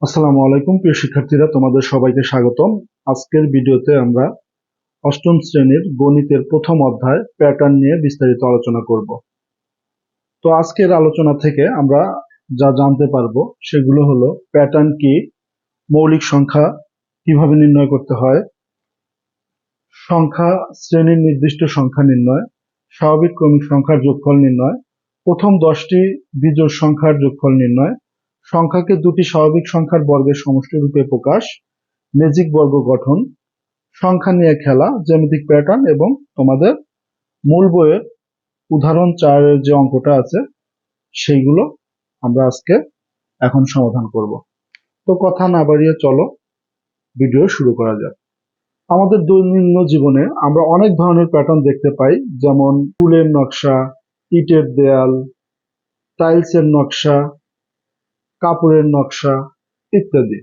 আসসালামু আলাইকুম প্রিয় শিক্ষার্থীরা, তোমাদের সবাইকে স্বাগতম। আজকের ভিডিওতে আমরা অষ্টম শ্রেণীর গণিতের প্রথম অধ্যায় প্যাটার্ন নিয়ে বিস্তারিত আলোচনা করব। তো আজকের আলোচনা থেকে আমরা যা জানতে পারবো সেগুলো হলো প্যাটার্ন কি, মৌলিক সংখ্যা কিভাবে নির্ণয় করতে হয়, সংখ্যা শ্রেণীর নির্দিষ্ট সংখ্যা নির্ণয়, স্বাভাবিক ক্রমিক সংখ্যার যোগফল নির্ণয়, প্রথম 10টি বিজোড় সংখ্যার যোগফল নির্ণয়, সংখ্যাকে দুটি স্বাভাবিক সংখ্যার বর্গের সমষ্টি রূপে প্রকাশ, ম্যাজিক বর্গ গঠন, সংখ্যা নিয়ে খেলা, জ্যামিতিক প্যাটার্ন এবং তোমাদের মূল বইয়ের উদাহরণ 4-এর যে অঙ্কটা আছে সেইগুলো আমরা আজকে এখন সমাধান করব। তো কথা না বাড়িয়ে চলো ভিডিও শুরু করা যাক। আমাদের দৈনন্দিন জীবনে আমরা অনেক ধরনের প্যাটার্ন দেখতে পাই, যেমন ফুলের নকশা, ইটের দেয়াল, টাইলসের নকশা, কাপড়ের নকশা ইত্যাদি।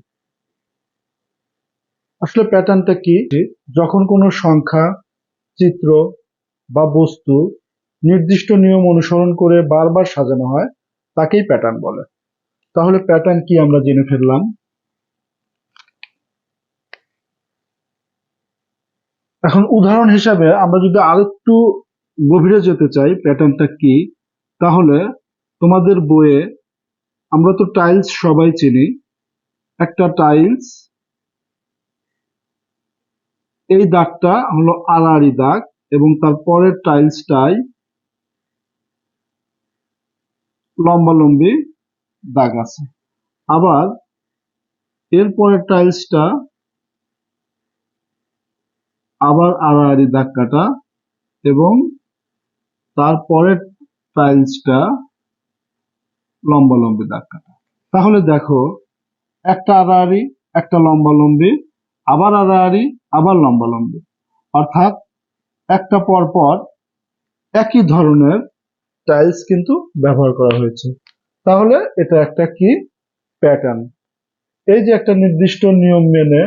আসলে প্যাটার্নটা কি? যখন কোনো সংখ্যা, চিত্র বা বস্তু নির্দিষ্ট নিয়ম অনুসরণ করে বারবার সাজানো হয় তাকেই প্যাটার্ন বলে। তাহলে প্যাটার্ন কি আমরা জেনে ফেললাম। এখন উদাহরণ হিসাবে আমরা যদি আরেকটু গভীরে যেতে চাই প্যাটার্নটা কি, তাহলে তোমাদের বইয়ে আমরা তো টাইলস সবাই চিনি। একটা টাইলস, এই দাগটা হলো আড়াআড়ি দাগ এবং তারপরের টাইলসটাই লম্বালম্বি দাগ আছে। আবার এরপরের টাইলসটা আবার আড়াআড়ি দাগ কাটা এবং তারপরের টাইলসটা লম্বালম্বি দাগ কাটা। তাহলে দেখো, একটা আড়াআড়ি, একটা লম্বালম্বি, আবার আড়াআড়ি, আবার লম্বালম্বি, অর্থাৎ একটা পর পর একই ধরনের টাইলস কিন্তু ব্যবহার করা হয়েছে। তাহলে এটা একটা কি প্যাটার্ন। এই যে একটা নির্দিষ্ট নিয়ম মেনে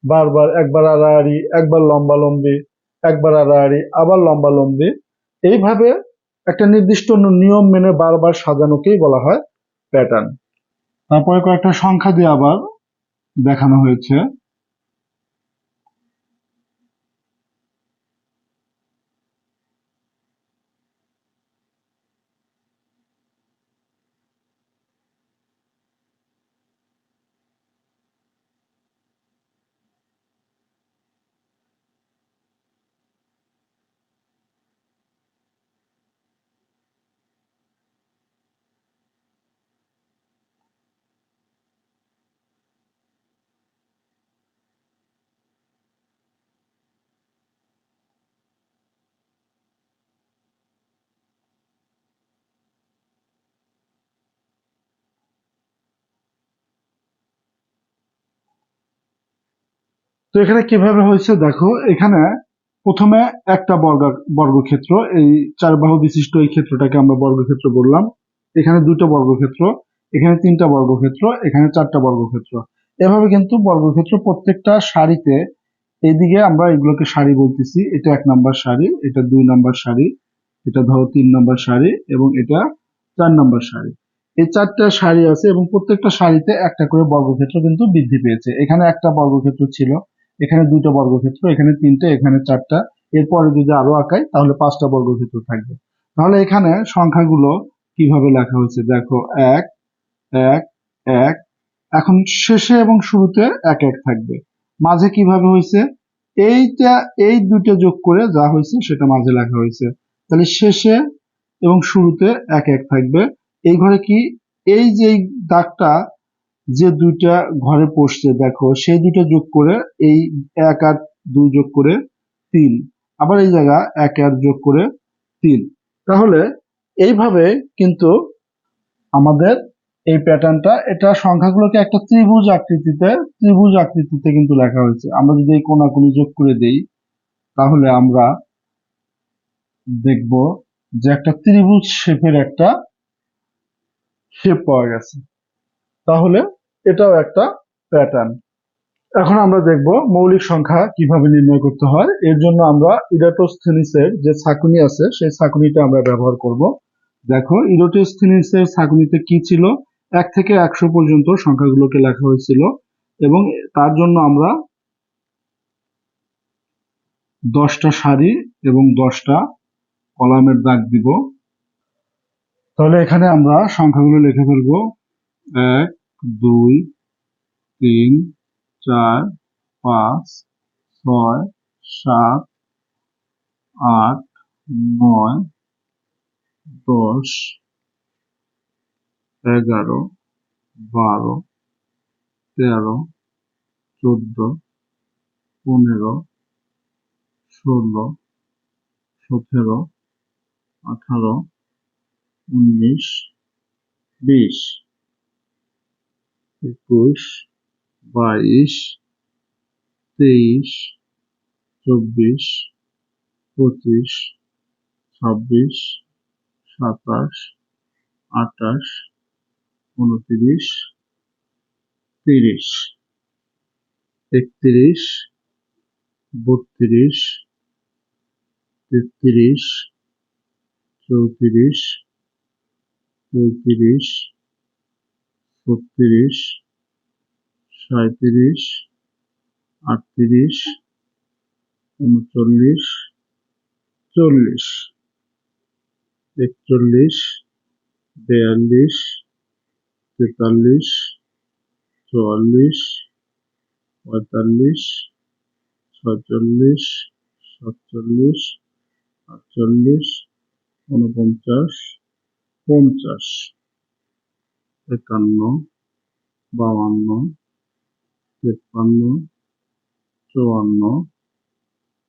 বারবার একবার আড়াআড়ি, একবার লম্বালম্বি, একবার আড়াআড়ি, আবার লম্বালম্বি, এইভাবে একটা নির্দিষ্ট নিয়ম মেনে বারবার সাজানোকেই বলা হয় প্যাটার্ন। তারপরে কয়েকটা সংখ্যা দিয়ে আবার দেখানো হয়েছে। তো এখানে কিভাবে হয়েছে দেখো, এখানে প্রথমে একটা বর্গক্ষেত্র, এই চার বাহু বিশিষ্ট এই ক্ষেত্রটাকে আমরা বর্গক্ষেত্র বললাম। এখানে দুটো বর্গক্ষেত্র, এখানে তিনটা বর্গক্ষেত্র, এখানে চারটা বর্গক্ষেত্র। এভাবে কিন্তু বর্গক্ষেত্র প্রত্যেকটা সারিতে, এইদিকে আমরা এগুলোকে সারি বলতেছি, এটা 1 নম্বর সারি, এটা 2 নম্বর সারি, এটা ধরো 3 নম্বর সারি এবং এটা 4 নম্বর সারি। এই চারটা সারি আছে এবং প্রত্যেকটা সারিতে একটা করে বর্গক্ষেত্র কিন্তু বৃদ্ধি পেয়েছে। এখানে একটা বর্গক্ষেত্র ছিল, এখানে দুটো বর্গক্ষেত্র, এখানে তিনটা, এখানে চারটা, এরপরে যদি আরো আঁকাই তাহলে 5টা বর্গক্ষেত্র থাকবে। তাহলে এখানে সংখ্যাগুলো কিভাবে লেখা হয়েছে দেখো, 1 1 1। এখন শেষে এবং শুরুতে 1 1 থাকবে। মাঝে কিভাবে হয়েছে, এইটা এই দুটো যোগ করে যা হয়েছে সেটা মাঝে লেখা হয়েছে। তাহলে শেষে এবং শুরুতে 1 1 থাকবে। এই ঘরে কি, এই যে দাগটা যে দুইটা ঘরে পড়ছে দেখো, সেই দুটো যোগ করে এই 1 আর 2 যোগ করে 3, আবার এই জায়গা 1 আর যোগ করে 3। তাহলে এইভাবে কিন্তু আমাদের এই প্যাটার্নটা, এটা সংখ্যাগুলোকে একটা ত্রিভুজ আকৃতিতে কিন্তু লেখা হয়েছে। আমরা যদি এই কোণাকুণি যোগ করে দেই তাহলে আমরা দেখব যে একটা ত্রিভুজ শেপের একটা শেপ পাওয়া গেছে। তাহলে এটাও একটা প্যাটার্ন। এখন আমরা দেখব মৌলিক সংখ্যা কিভাবে নির্ণয় করতে হয়। এর জন্য আমরা ইরাটোস্থিনিসের যে ছাঁকুনি আছে সেই ছাঁকুনিটা আমরা ব্যবহার করব। দেখো, ইরাটোস্থিনিসের ছাঁকুনিতে কি ছিল, 1 থেকে 100 পর্যন্ত সংখ্যাগুলোকে লেখা হয়েছিল এবং তার জন্য আমরা 10টা সারি এবং 10টা কলামের দাগ দিব। তাহলে এখানে আমরা সংখ্যাগুলো লিখে ফেলবো 1 2 3 4 5 6 7 8 9 10 11 12 13 14 15 16 17 18 19 20 21 22 23 24 25 26 27 28 29 30 31 32 33 34 35 36 37 38 39 40 41 42 43 44 45 46 47 48 49 50 51 52 53 54 55 56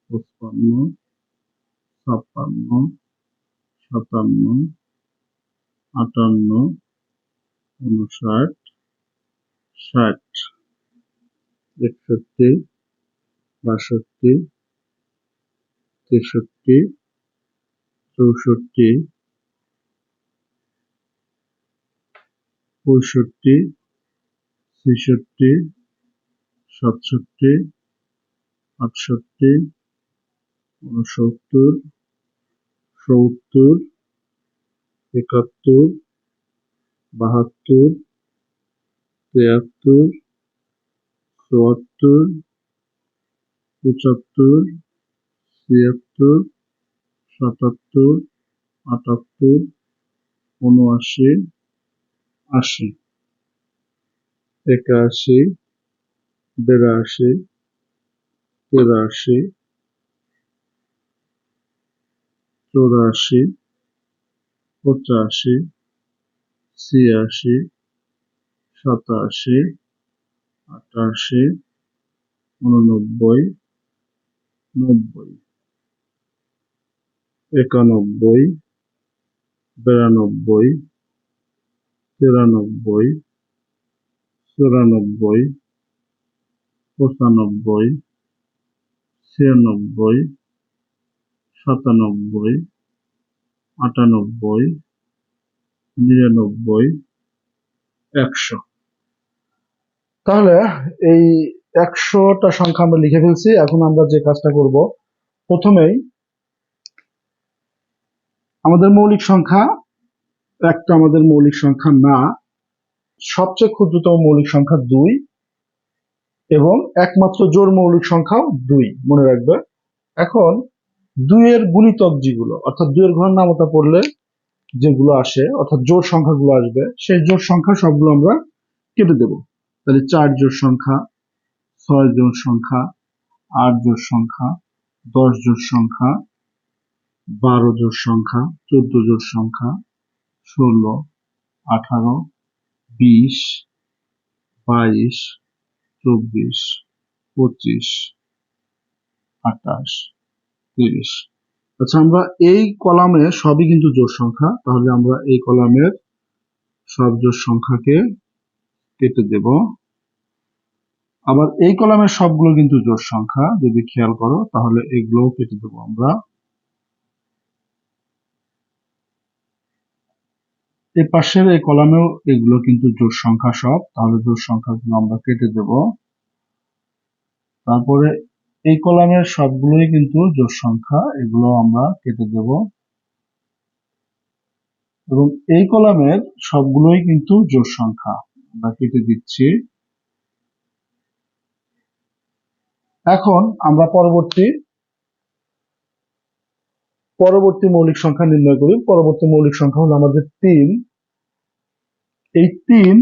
57 58 59 60 61 62 63 64 65 66 67 68 69 70 71 72 73 74 75 76 77 78 79 80 81 82 83 84 85 86 87 88 89 90 91 92 93 94 95 96 97 98 99 100। তাহলে এই 100টা সংখ্যা আমরা লিখে ফেলছি। এখন আমরা যে কাজটা করব, প্রথমেই আমাদের মৌলিক সংখ্যা একটা আমাদের মৌলিক সংখ্যা না, সবচেয়ে ক্ষুদ্রতম মৌলিক সংখ্যা 2 এবং একমাত্র জোড় মৌলিক সংখ্যাও 2 মনে রাখবে। এখন 2 এর গুণিতক যেগুলো, অর্থাৎ 2 এর ঘর নামতা পড়লে যেগুলো আসে, অর্থাৎ জোড় সংখ্যাগুলো আসবে, সেই জোড় সংখ্যা সবগুলো আমরা কেটে দেব। তাহলে 4 জোড় সংখ্যা, 6 জোড় সংখ্যা, 8 জোড় সংখ্যা, 10 জোড় সংখ্যা, 12 জোড় সংখ্যা, 14 জোড় সংখ্যা, 16, 18, 20, 22, 24, 25, 28, 30। আচ্ছা, আমরা এই কলামে সবই কিন্তু জোড় সংখ্যা, তাহলে আমরা এই কলামের সব জোড় সংখ্যাকে কেটে দেব। আবার এই কলামের সবগুলো কিন্তু জোড় সংখ্যা, যদি খেয়াল করো তাহলে এগুলোও কেটে দেব আমরা। এই পাশের এই কলামেও এগুলো কিন্তু জোড় সংখ্যা সব, তাহলে জোড় সংখ্যাগুলো আমরা কেটে দেব। তারপরে এই কলামের সবগুলোই কিন্তু জোড় সংখ্যা, এগুলো আমরা কেটে দেব। এবং এই কলামের সবগুলোই কিন্তু জোড় সংখ্যা। আমরা কেটে দিচ্ছি। এখন আমরা পরবর্তী মৌলিক সংখ্যা নির্ণয় করি। পরবর্তী মৌলিক সংখ্যা হলো আমাদের 3। এই 3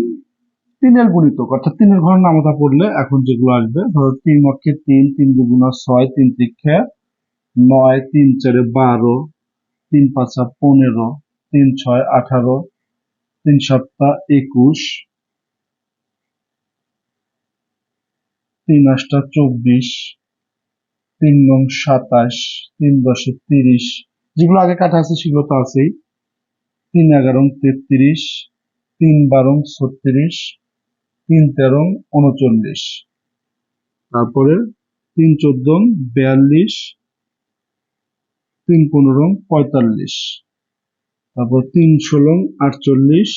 এর গুণিতক, অর্থাৎ 3-এর ঘরের নামতা পড়লে এখন যেগুলো আসবে, ধরো 3 অক্ষে 3, 3 দুগুণা 6, 3 তিরিক্ষে 9, 3 4 12, 3 5 15, 3 6 18, 3 7 21, 3 8 24, 3 9 27, 3 10 30, যেগুলো আগে কাটা আছে সেগুলো তো আছেই। 3 11 33, 3 12 36, 3 13 39, তারপরে 3 14 42, 3 15 45, তারপর 3 16 48,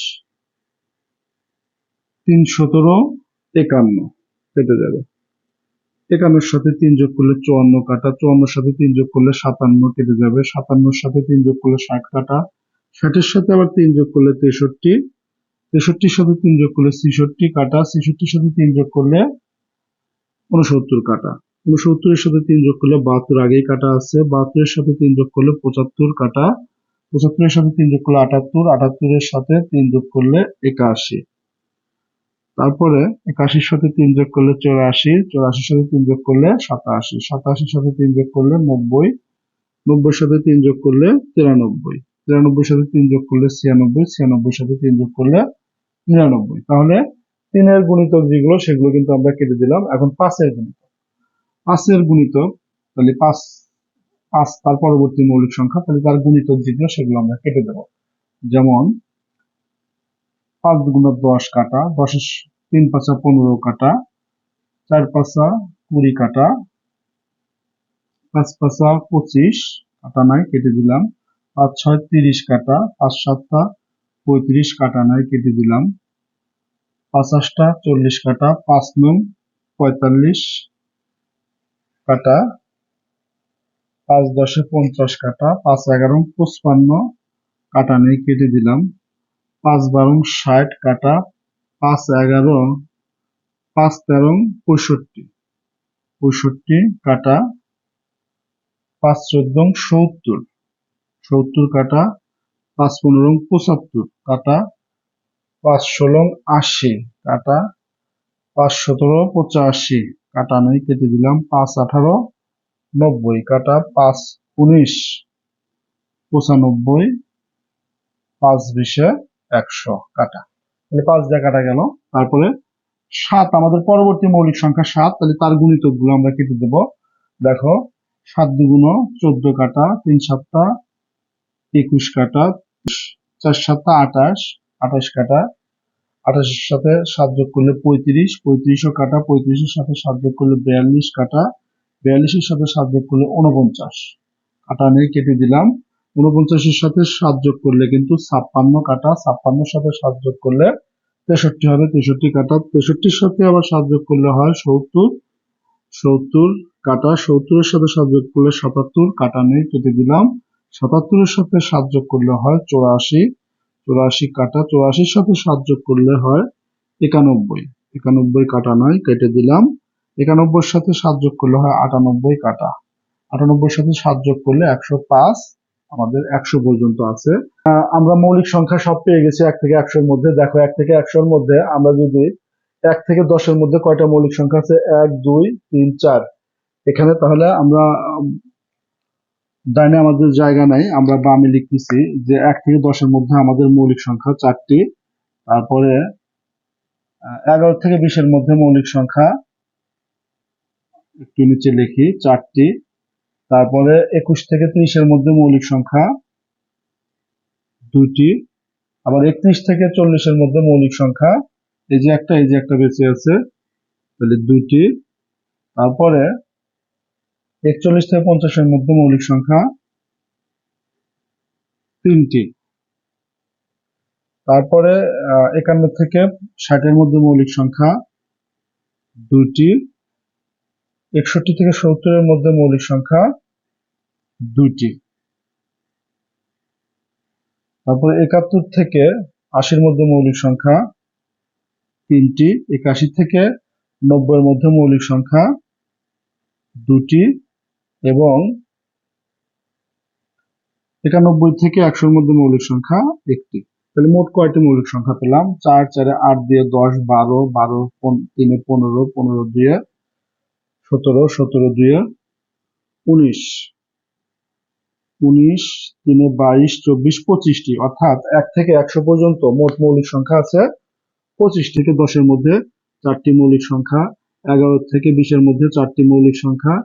3 17 51 কেটে যাবে। 51-র সাথে 3 যোগ করলে 54 কাটা, 54-র সাথে 3 যোগ করলে 57 কেটে যাবে, 57-র সাথে 3 যোগ করলে 60 কাটা, 60-এর সাথে আবার 3 যোগ করলে 63, 63-র সাথে 3 যোগ করলে 66 কাটা, 66-এর সাথে 3 যোগ করলে 69 কাটা, 69-এর সাথে 3 যোগ করলে 72 আগেই কাটা আছে, 72-এর সাথে 3 যোগ করলে 75 কাটা, 75-এর সাথে 3 যোগ করলে 78, 78-এর সাথে 3 যোগ করলে 81, তারপরে 81-র সাথে 3 যোগ করলে 84, 84-র সাথে 3 যোগ করলে 87, 87-র সাথে 3 যোগ করলে 90, 90-এর সাথে 3 যোগ করলে 93, 93-এর সাথে 3 যোগ করলে 96, 96-এর সাথে 3 যোগ করলে 99। তাহলে 3-এর গুণিতক যেগুলো সেগুলো কিন্তু আমরা কেটে দিলাম। এখন 5-এর গুণিতক। 5-এর গুণিতক, তাহলে 5 তার পরবর্তী মৌলিক সংখ্যা, তাহলে তার গুণিতক যেগুলো সেগুলো আমরা কেটে দেব। যেমন 5 দুগুণা 10 কাটা, 10-এর 3 5 15 কাটা, 4 5 20 কাটা, 5 5 25 কাটা নাই, কেটে দিলাম। 5 6 30 কাটা, 5 7 35 কাটা নাই, কেটে দিলাম। 5 8 40 কাটা, 5 9 45 কাটা, 5 10 50 কাটা, 5 11 55 কাটা নেই, কেটে দিলাম। 5 12 60 কাটা, 5 11 5 13 65 65 কাটা, 5 14 70 70 কাটা, 5 15 75 কাটা, 5 16 80 কাটা, 5 17 85 কাটা নেই, কেটে দিলাম। 5 18 90 কাটা, 5 19 95, 5 20 100 কাটা। তাহলে 5 দিয়ে কাটা গেল। তারপরে 7, আমাদের পরবর্তী মৌলিক সংখ্যা 7, তাহলে তার গুণিতক গুলো আমরা কেটে দেব। দেখো 7 দুগুণ 14 কাটা, 3 7 21 কাটা, 4 7 28 28 কাটা, 28-এর সাথে 7 যোগ করলে 35, 35 কাটা, 35-এর সাথে 7 যোগ করলে 42 কাটা, 42-এর সাথে 7 যোগ করলে 49 কাটা নেই, কেটে দিলাম। 49-এর সাথে 7 যোগ করলে কিন্তু 56 কাটা, 56-এর সাথে 7 যোগ করলে 63 হবে, 63 কাটা, 63-এর সাথে আবার 7 যোগ করলে হয় 70, 70 কাটা, 70-এর সাথে 7 যোগ করলে 77 কাটা নেই, কেটে দিলাম। 77-এর সাথে 7 যোগ করলে হয় 84, 84 কাটা, 84-এর সাথে 7 যোগ করলে হয় 91, 91 কাটা নয়, কেটে দিলাম। 91-এর সাথে 7 যোগ করলে হয় 98 কাটা, 98-এর সাথে 7 যোগ করলে 105, আমাদের 100 পর্যন্ত আছে। আমরা মৌলিক সংখ্যা সব পেয়ে গেছি 1 থেকে 100-এর মধ্যে। দেখো 1 থেকে 100-এর মধ্যে আমরা যদি 1 থেকে 10-এর মধ্যে কয়টা মৌলিক সংখ্যা আছে? 1 2 3 4। এখানে তাহলে আমরা ডাইনে আমাদের জায়গা নাই, আমরা বামে লিখতেছি যে 1 থেকে 10-এর মধ্যে আমাদের মৌলিক সংখ্যা 4টি। তারপরে 11 থেকে 20-এর মধ্যে মৌলিক সংখ্যা একটু নিচে লিখি 4টি। তারপরে 21 থেকে 30-এর মধ্যে মৌলিক সংখ্যা 2টি। আবার 31 থেকে 40-এর মধ্যে মৌলিক সংখ্যা এই যে একটা বেঁচে আছে, তাহলে 2টি। তারপরে 41 থেকে 50-এর মধ্যে মৌলিক সংখ্যা 3টি। তারপরে 51 থেকে 60-এর মধ্যে মৌলিক সংখ্যা 2টি। 61 থেকে 70-এর মধ্যে মৌলিক সংখ্যা 2টি। তারপরে 71 থেকে 80-র মধ্যে মৌলিক সংখ্যা 3টি, 81 থেকে 90-এর মধ্যে মৌলিক সংখ্যা 2টি এবং 91 থেকে 100-এর মধ্যে মৌলিক সংখ্যা 1টি। তাহলে মোট কয়টি মৌলিক সংখ্যা পেলাম? 4 4 8 দিয়ে 10, 12, 12 3 15, 15 দিয়ে 17, 17 দিয়ে 19, 19 3 22, 24, 25টি। অর্থাৎ 1 থেকে 100 পর্যন্ত মোট মৌলিক সংখ্যা আছে 25। থেকে 10-এর মধ্যে 4টি মৌলিক সংখ্যা, 11 থেকে 20-এর মধ্যে 4টি মৌলিক সংখ্যা,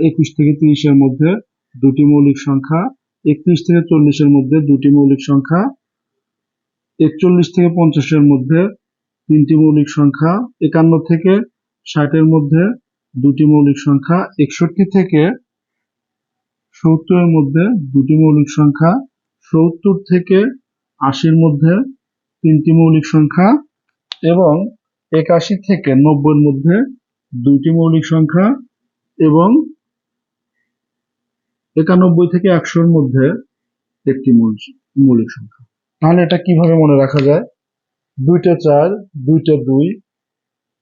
21 থেকে 30-এর মধ্যে 2টি মৌলিক সংখ্যা, 31 থেকে 40-এর মধ্যে 2টি মৌলিক সংখ্যা, 41 থেকে 50-এর মধ্যে 3টি মৌলিক সংখ্যা, 51 থেকে 60-এর মধ্যে 2টি মৌলিক সংখ্যা, 61 থেকে 70-এর মধ্যে 2টি মৌলিক সংখ্যা, 70 থেকে 80-এর মধ্যে 3টি মৌলিক সংখ্যা এবং 81 থেকে 90-এর মধ্যে 2টি মৌলিক সংখ্যা এবং 91 থেকে 100-এর মধ্যে একটি মৌলিক সংখ্যা। তাহলে এটা কিভাবে মনে রাখা যায়? 2টা 4, 2টা 2,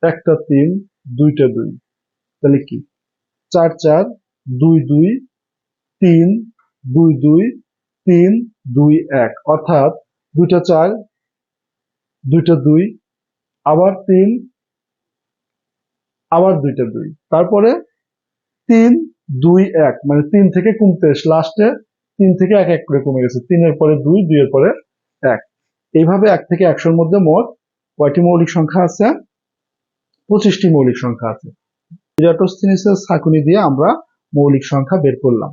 1টা 3, 2টা 2। তাহলে কি? 4 4, 2 2, 3 2 2, 3 2 1। অর্থাৎ 2টা 4, 2টা 2, আবার 3, আবার 2টা 2, তারপরে 3 2 1, মানে 3 থেকে কমতে লাস্টে 3 থেকে 1 1 করে কমে গেছে। 3-এর পরে 2, 2-এর পরে 1। এইভাবে 1 থেকে 100-এর মধ্যে মোট কয়টি মৌলিক সংখ্যা আছে? 25টি মৌলিক সংখ্যা আছে। ইরাটোস্থিনিসের ছাঁকনি দিয়ে আমরা মৌলিক সংখ্যা বের করলাম।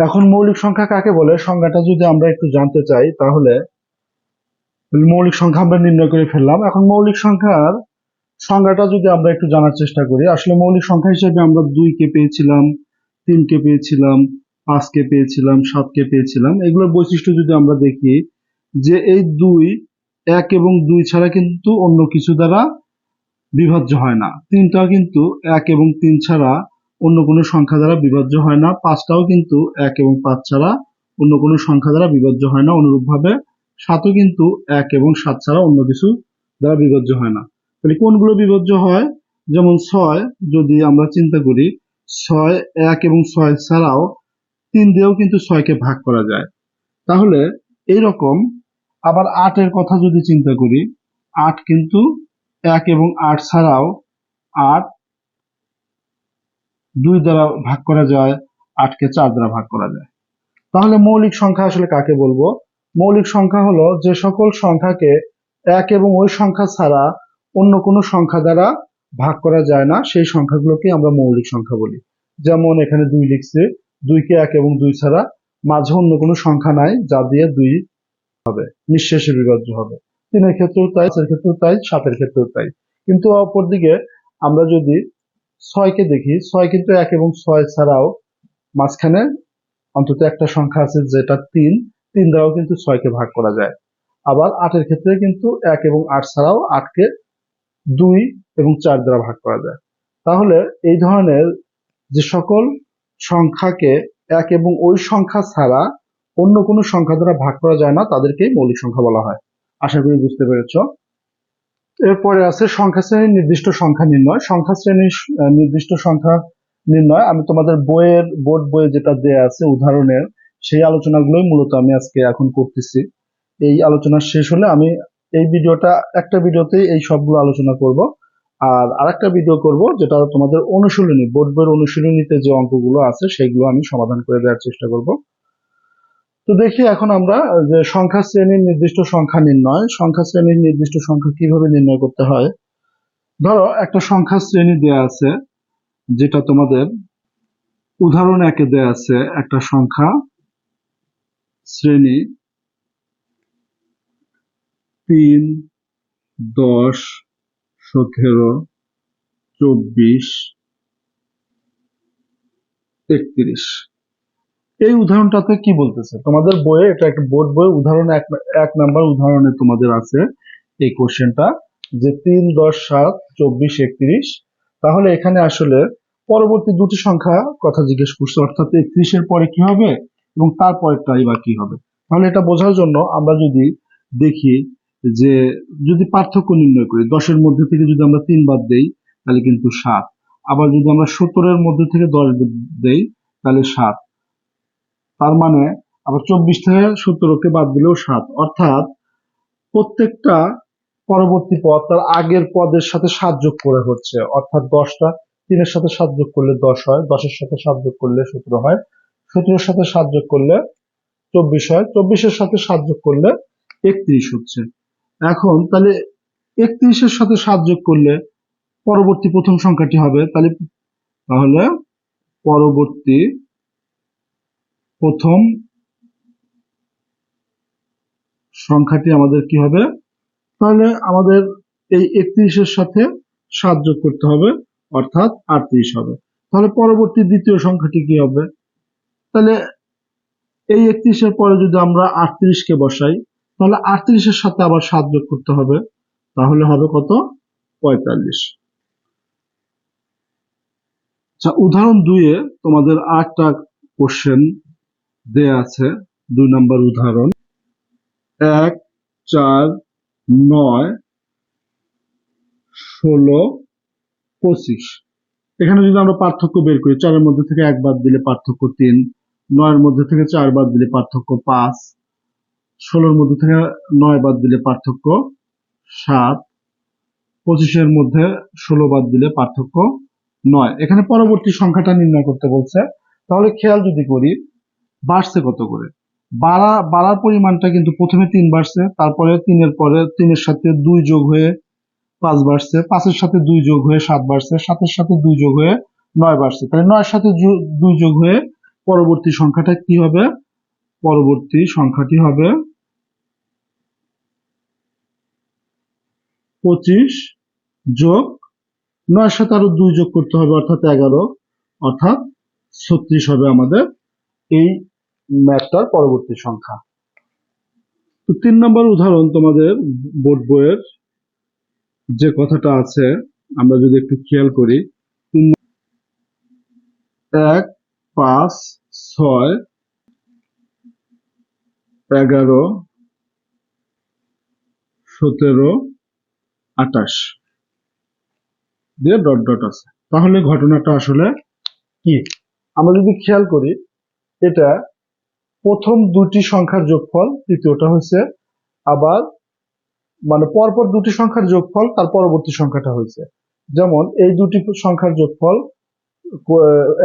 এখন মৌলিক সংখ্যা কাকে বলে সংজ্ঞাটা যদি আমরা একটু জানতে চাই, তাহলে মৌলিক সংখ্যা আমরা নির্ণয় করে ফেললাম। এখন মৌলিক সংখ্যার সংজ্ঞাটা যদি আমরা একটু জানার চেষ্টা করি, আসলে মৌলিক সংখ্যা হিসেবে আমরা 2-কে পেয়েছিলাম, 3-কে পেয়েছিলাম, 5-কে পেয়েছিলাম, 7-কে পেয়েছিলাম। এগুলোর বৈশিষ্ট্য যদি আমরা দেখি যে এই 2, 1 এবং 2 ছাড়া কিন্তু অন্য কিছু দ্বারা বিভাজ্য হয় না। 3টাও কিন্তু 1 এবং 3 ছাড়া অন্য কোনো সংখ্যা দ্বারা বিভাজ্য হয় না। 5টাও কিন্তু 1 এবং 5 ছাড়া অন্য কোনো সংখ্যা দ্বারা বিভাজ্য হয় না। অনুরূপভাবে 7ও কিন্তু 1 এবং 7 ছাড়া অন্য কিছু দ্বারা বিভাজ্য হয় না। তাহলে কোনগুলো বিভাজ্য হয়? যেমন 6 যদি আমরা চিন্তা করি, 6 1 এবং 6 ছাড়াও 3 দিয়েও কিন্তু 6-কে ভাগ করা যায়। তাহলে এইরকম আবার 8-এর কথা যদি চিন্তা করি, 8 কিন্তু 1 এবং 8 ছাড়াও 8 2 দ্বারা ভাগ করা যায়, 8-কে 4 দ্বারা ভাগ করা যায়। তাহলে মৌলিক সংখ্যা আসলে কাকে বলবো? মৌলিক সংখ্যা হলো যে সকল সংখ্যাকে 1 এবং ওই সংখ্যা ছাড়া অন্য কোনো সংখ্যা দ্বারা ভাগ করা যায় না, সেই সংখ্যাগুলোকে আমরা মৌলিক সংখ্যা বলি। যেমন এখানে 2 লিখছে, 2-কে 1 এবং 2 ছাড়া মাঝে অন্য কোনো সংখ্যা নাই যা দিয়ে 2 হবে, নিঃশেষে বিভাজ্য হবে। 3-এর ক্ষেত্রেও তাই, 5-এর ক্ষেত্রেও তাই, 7-এর ক্ষেত্রেও তাই। কিন্তু অপরদিকে আমরা যদি 6-কে দেখি, 6 কিন্তু 1 এবং 6 ছাড়াও মাঝখানে অন্তত একটা সংখ্যা আছে যেটা 3 দ্বারাও কিন্তু 6-কে ভাগ করা যায়। আবার 8-এর ক্ষেত্রে কিন্তু 1 এবং 8 ছাড়াও 8-কে 2 এবং 4 দ্বারা ভাগ করা যায়। তাহলে এই ধরনের যে সকল সংখ্যাকে 1 এবং ওই সংখ্যা ছাড়া অন্য কোনো সংখ্যা দ্বারা ভাগ করা যায় না, তাদেরকেই মৌলিক সংখ্যা বলা হয়। আশা করি বুঝতে পেরেছ। এরপরে আছে সংখ্যা শ্রেণীর নির্দিষ্ট সংখ্যা নির্ণয়। সংখ্যা শ্রেণীর নির্দিষ্ট সংখ্যা নির্ণয় আমি তোমাদের বোর্ড বইয়ে যেটা দেয়া আছে উদাহরণের, সেই আলোচনাগুলোই মূলত আমি আজকে এখন করতেছি। এই আলোচনা শেষ হলে আমি এই ভিডিওটা একটা ভিডিওতেই এই সবগুলো আলোচনা করব, আর আরেকটা ভিডিও করব যেটা তোমাদের অনুশীলনী, বোর্ড বইয়ের অনুশীলনীতে যে অঙ্কগুলো আছে সেগুলো আমি সমাধান করে দেওয়ার চেষ্টা করব। তো দেখি এখন আমরা যে সংখ্যা শ্রেণীর নির্দিষ্ট সংখ্যা নির্ণয়, সংখ্যা শ্রেণীর নির্দিষ্ট সংখ্যা কিভাবে নির্ণয় করতে হয়। ধরো একটা সংখ্যা শ্রেণী দেয়া আছে, যেটা তোমাদের উদাহরণ 1-এ দেয়া আছে একটা সংখ্যা শ্রেণী 3 10 17 24 31। এই উদাহরণটাতে কি বলতেছে তোমাদের বইয়ে, এটা একটা বোর্ড বইয়ে উদাহরণ 1 নাম্বার উদাহরণে তোমাদের আছে এই কোশ্চেনটা যে 3 10 7 24 31। তাহলে এখানে আসলে পরবর্তী দুটি সংখ্যা কথা জিজ্ঞেস করছে, অর্থাৎ 31-এর পরে কি হবে এবং তারপরেরটাই বা কি হবে। তাহলে এটা বোঝার জন্য আমরা যদি দেখি যে যদি পার্থক্য নির্ণয় করি, 10-এর মধ্যে থেকে যদি আমরা 3 বাদ দেই তাহলে কিন্তু 7। আবার যদি আমরা 17-এর মধ্যে থেকে 10 দেই তাহলে 7। তার মানে আবার 24 থেকে 17-কে বাদ দিলেও 7। অর্থাৎ প্রত্যেকটা পরবর্তী পদ তার আগের পদের সাথে 7 যোগ করে হচ্ছে। অর্থাৎ 10টা 3-এর সাথে 7 যোগ করলে 10 হয়, 10-এর সাথে 7 যোগ করলে 17 হয়, 17-এর সাথে 7 যোগ করলে 24 হয়, 24-এর সাথে 7 যোগ করলে 31 হচ্ছে। এখন তাহলে 31-এর সাথে 7 যোগ করলে পরবর্তী প্রথম সংখ্যাটি হবে, তাহলে পরবর্তী প্রথম সংখ্যাটি আমাদের কি হবে? তাহলে আমাদের এই 31-এর সাথে 7 যোগ করতে হবে, অর্থাৎ 38 হবে। তাহলে পরবর্তী দ্বিতীয় সংখ্যাটি কি হবে? তাহলে এই 31-এর পরে যদি আমরা 38-কে বসাই, তাহলে 38-এর সাথে আবার 7 যোগ করতে হবে, তাহলে হবে কত? 45। আচ্ছা, উদাহরণ 2-এ তোমাদের আরেকটা কোশ্চেন দেয়া আছে, 2 নম্বর উদাহরণ। 1, 4, 9, 16, 25। এখানে যদি আমরা পার্থক্য বের করি, 4-এর মধ্যে থেকে 1 বাদ দিলে পার্থক্য 3, 9-এর মধ্যে থেকে 4 বাদ দিলে পার্থক্য 5, 16-এর মধ্যে থেকে 9 বাদ দিলে পার্থক্য 7, 25-এর মধ্যে 16 বাদ দিলে পার্থক্য 9। এখানে পরবর্তী সংখ্যাটা নির্ণয় করতে বলছে। তাহলে খেয়াল যদি করি, বাড়ছে কত করে? বাড়ার পরিমাণটা কিন্তু প্রথমে 3 বাড়ছে, তারপরে 3-এর পরে 3-এর সাথে 2 যোগ হয়ে 5 বাড়ছে, 5-এর সাথে 2 যোগ হয়ে 7 বাড়ছে, 7-এর সাথে 2 যোগ হয়ে 9 বাড়ছে। তাহলে 9-এর সাথে 2 যোগ হয়ে পরবর্তী সংখ্যাটা কি হবে? পরবর্তী সংখ্যাটি হবে 25 যোগ 9-এর সাথে আরো 2 যোগ করতে হবে, অর্থাৎ 11, অর্থাৎ 36 হবে আমাদের এই ম্যাথটার পরবর্তী সংখ্যা। তো 3 নম্বর উদাহরণ তোমাদের বোর্ড বইয়ের যে কথাটা আছে আমরা যদি একটু খেয়াল করি, 1, 5, 6, 11, 17, 28 দিয়ে ডট ডট আছে। তাহলে ঘটনাটা আসলে কি? আমরা যদি খেয়াল করি, এটা প্রথম দুটি সংখ্যার যোগফল, তৃতীয়টা হচ্ছে আবার মানে পরপর দুটি সংখ্যার যোগফল, তার পরবর্তী সংখ্যাটা হয়েছে। যেমন এই দুটি সংখ্যার যোগফল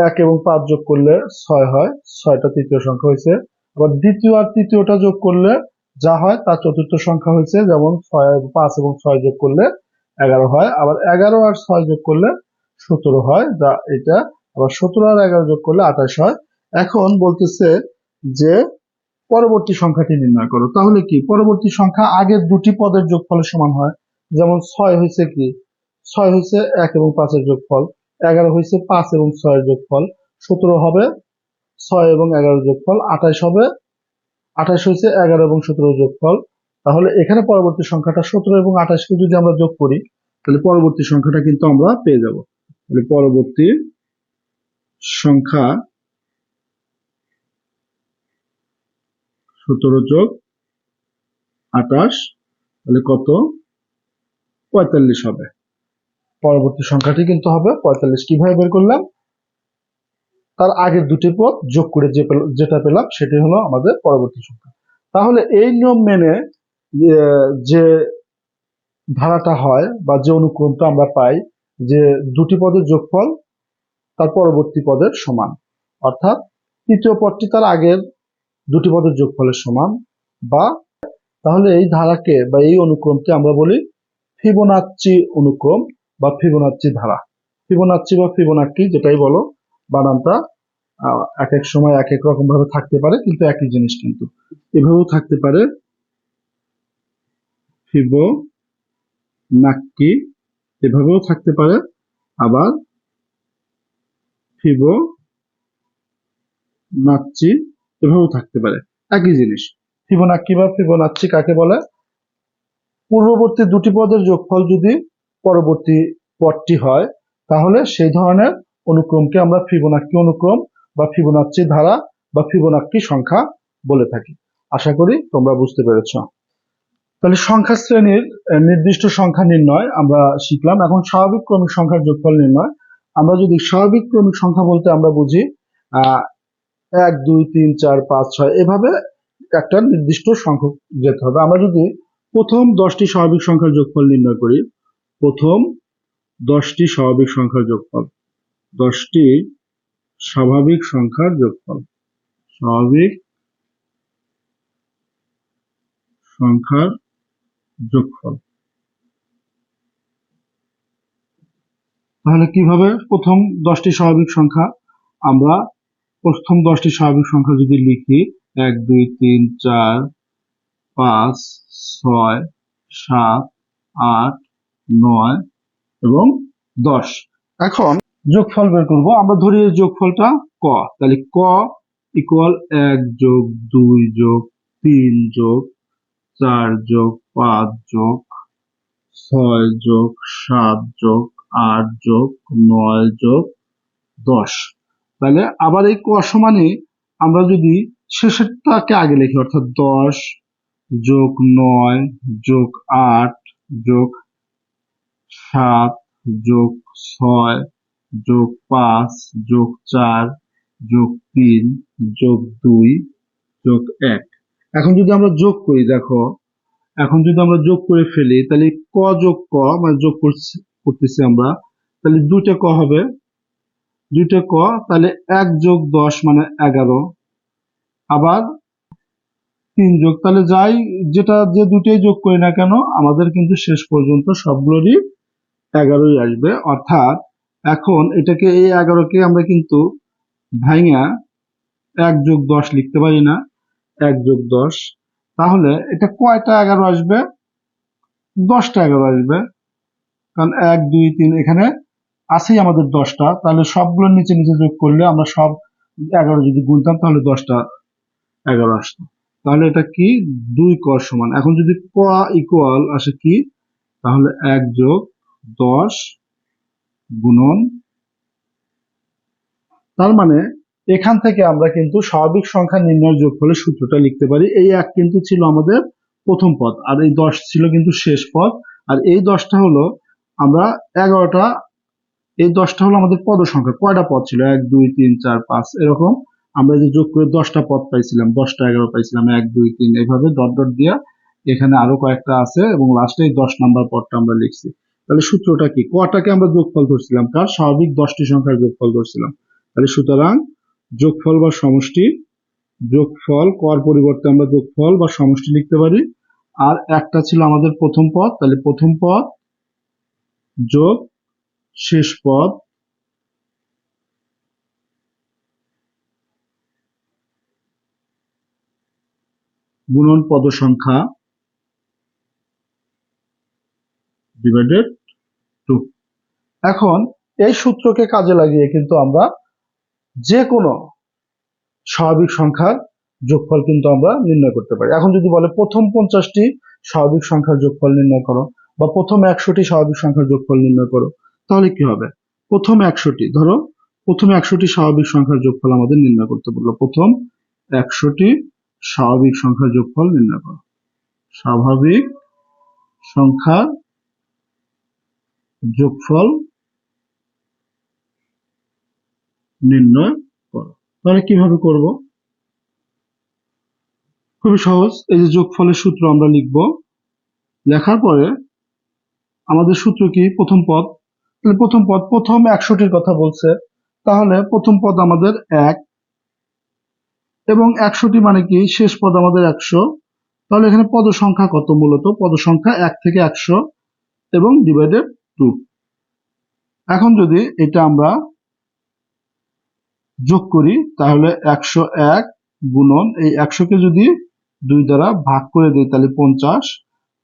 1 এবং 5 যোগ করলে 6 হয়, 6টা তৃতীয় সংখ্যা হয়েছে। আবার দ্বিতীয় আর তৃতীয়টা যোগ করলে যা হয় তা চতুর্থ সংখ্যা হয়েছে। যেমন 5 এবং 6 যোগ করলে 11 হয়, আবার 11 আর 6 যোগ করলে 17 হয়, যা এটা। আবার 17 আর 11 যোগ করলে 28 হয়। এখন বলতেছে যে পরবর্তী সংখ্যাটি নির্ণয় করো। তাহলে কি পরবর্তী সংখ্যা আগের দুটি পদের যোগফলের সমান হয়। যেমন 6 হয়েছে কি? 6 হয়েছে 1 এবং 5-এর যোগফল, 11 হয়েছে 5 এবং 6-এর যোগফল, 17 হবে 6 এবং 11-এর যোগফল, 28 হবে 28 হয়েছে 11 এবং 17-এর যোগফল। তাহলে এখানে পরবর্তী সংখ্যাটা 17 এবং 28-কে যদি আমরা যোগ করি, তাহলে পরবর্তী সংখ্যাটা কিন্তু আমরা পেয়ে যাব। তাহলে পরবর্তী সংখ্যা 17 যোগ 28, তাহলে কত? 45 হবে। পরবর্তী সংখ্যাটি কিন্তু হবে 45। কিভাবে বের করলাম? তার আগের দুটি পদ যোগ করে যেটা পেলাম সেটি হলো আমাদের পরবর্তী সংখ্যা। তাহলে এই নিয়ম মেনে যে ধারাটা হয় বা যে অনুক্রমটা আমরা পাই, যে দুটি পদের যোগফল তার পরবর্তী পদের সমান, অর্থাৎ তৃতীয় পদটি তার আগের দুটি পদের যোগফলের সমান, বা তাহলে এই ধারাকে বা এই অনুক্রমকে আমরা বলি ফিবোনাচ্চি অনুক্রম বা ফিবোনাচ্চি ধারা। ফিবোনাচ্চি বা ফিবোনাক্কি যেটাই বলো, বানানটা এক এক সময় এক এক রকম ভাবে থাকতে পারে, কিন্তু একই জিনিস। কিন্তু এভাবেও থাকতে পারে ফিবোনাক্কি, এভাবেও থাকতে পারে, আবার ফিবোনাচ্চি এভাবেও থাকতে পারে, একই জিনিস। ফিবোনাক্কি বা ফিবোনাচ্চি কাকে বলে? পূর্ববর্তী দুটি পদের যোগফল যদি পরবর্তী পদটি হয়, তাহলে সেই ধরনের অনুক্রমকে আমরা ফিবোনাক্কি অনুক্রম বা ফিবোনাচ্চি ধারা বা ফিবোনাক্কি সংখ্যা বলে থাকি। আশা করি তোমরা বুঝতে পেরেছো। তাহলে সংখ্যা শ্রেণীর নির্দিষ্ট সংখ্যা নির্ণয় আমরা শিখলাম। এখন স্বাভাবিক ক্রমিক সংখ্যার যোগফল নির্ণয়। আমরা যদি স্বাভাবিক ক্রমিক সংখ্যা বলতে আমরা বুঝি 1 2 3 4 5 6 এভাবে একটা নির্দিষ্ট সংখ্যক যেতে হবে। আমরা যদি প্রথম 10টি স্বাভাবিক সংখ্যার যোগফল নির্ণয় করি, প্রথম 10টি স্বাভাবিক সংখ্যার যোগফল, 10টি স্বাভাবিক সংখ্যার যোগফল, স্বাভাবিক সংখ্যার যোগফল। তাহলে কিভাবে প্রথম 10টি স্বাভাবিক সংখ্যা, আমরা প্রথম 10টি স্বাভাবিক সংখ্যা যদি লিখি 1 2 3 4 5 6 7 8 9 এবং 10। এখন যোগফল বের করব। আমরা ধরি এই যোগফলটা ক। তাহলে ক ইকুয়াল 1 যোগ 2 যোগ 3 যোগ 4 যোগ 5 যোগ 6 যোগ 7 যোগ 8 যোগ 9 যোগ 10। তাহলে আবার এই ক সমানে আমরা যদি শেষেরটাকে আগে লিখি, অর্থাৎ 10 যোগ 9 যোগ 8 যোগ 7 যোগ 6 যোগ 5 যোগ 4 যোগ 3 যোগ 2 যোগ 1। এখন যদি আমরা যোগ করি, দেখো এখন যদি আমরা যোগ করে ফেলি, তাহলে ক যোগ ক মানে যোগ করতেছি আমরা, তাহলে দুইটা ক হবে, দুইটা ক, তাহলে 1 যোগ 10 মানে 11, আবার 3 যোগ, তাহলে যাই যেটা যে দুটোই যোগ করি না কেন আমাদের কিন্তু শেষ পর্যন্ত সবগুলোরই 11ই আসবে। অর্থাৎ এখন এটাকে এই 11কে আমরা কিন্তু ভাঙা 1 যোগ 10 লিখতে পারি না, 1 যোগ 10, তাহলে এটা কয়টা 11 আসবে? 10টা 11 আসবে, কারণ 1 2 3 এখানে আছেই আমাদের 10টা, তাহলে সবগুলোর নিচে নিচে যোগ করলে আমরা সব 11 যদি গুনতাম তাহলে 10টা 11 আসতো। তাহলে এটা কি 2 ক সমান। এখন যদি ক ইকুয়াল আসে কি, তাহলে 1 যোগ 10 গুণন, তার মানে এখান থেকে আমরা কিন্তু স্বাভাবিক সংখ্যা নির্ণয়ের যোগফলের সূত্রটা লিখতে পারি। এই 1 কিন্তু ছিল আমাদের প্রথম পদ, আর এই 10 ছিল কিন্তু শেষ পদ, আর এই 10টা হলো আমরা 11টা, এই 10টা হলো আমাদের পদ সংখ্যা। কয়টা পদ ছিল? 1 2 3 4 5 এরকম আমরা যে যোগ করে 10টা পদ পাইছিলাম, 10টা 11 পাইছিলাম, 1 2 3 এইভাবে ডট ডট দিয়া এখানে আরো কয়েকটা আছে এবং লাস্টে এই 10 নাম্বার পদটা আমরা লিখছি। তাহলে সূত্রটা কি? কটাকে আমরা যোগফল ধরছিলাম, কার স্বাভাবিক 10টি সংখ্যার যোগফল ধরছিলাম। তাহলে সুতরাং যোগফল বা সমষ্টি, যোগফল কর পরিবর্তে আমরা যোগফল বা সমষ্টি লিখতে পারি। আর একটা ছিল আমাদের প্রথম পদ, তাহলে প্রথম পদ যোগ শেষ পদ গুণন পদ সংখ্যা ডিভাইডেড 2। এখন এই সূত্রকে কাজে লাগিয়ে কিন্তু আমরা যে কোনো স্বাভাবিক সংখ্যার যোগফল কিন্তু আমরা নির্ণয় করতে পারি। এখন যদি বলে প্রথম 50টি স্বাভাবিক সংখ্যার যোগফল নির্ণয় করো বা প্রথম 100টি স্বাভাবিক সংখ্যার যোগফল নির্ণয় করো, তাহলে কি হবে? প্রথম 100টি, ধরো প্রথম 100টি স্বাভাবিক সংখ্যার যোগফল আমাদের নির্ণয় করতে বললো। প্রথম 100টি স্বাভাবিক সংখ্যার যোগফল নির্ণয় করো, স্বাভাবিক সংখ্যার যোগফল নির্ণয় করো। তাহলে কিভাবে করব? খুবই সহজ। এই যে যোগফলের সূত্র আমরা লিখব, লেখার পরে আমাদের সূত্র কি? প্রথম পদ, প্রথম পদ প্রথম 100টির কথা বলছে, তাহলে প্রথম পদ আমাদের 1 এবং 100টি মানে কি শেষ পদ আমাদের 100। তাহলে এখানে পদ সংখ্যা কত? মূলত পদ সংখ্যা 1 থেকে 100 এবং ডিভাইডেড 2। এখন যদি এটা আমরা যোগ করি, তাহলে 101 গুণন এই 100কে যদি 2 দ্বারা ভাগ করে দিই তাহলে 50,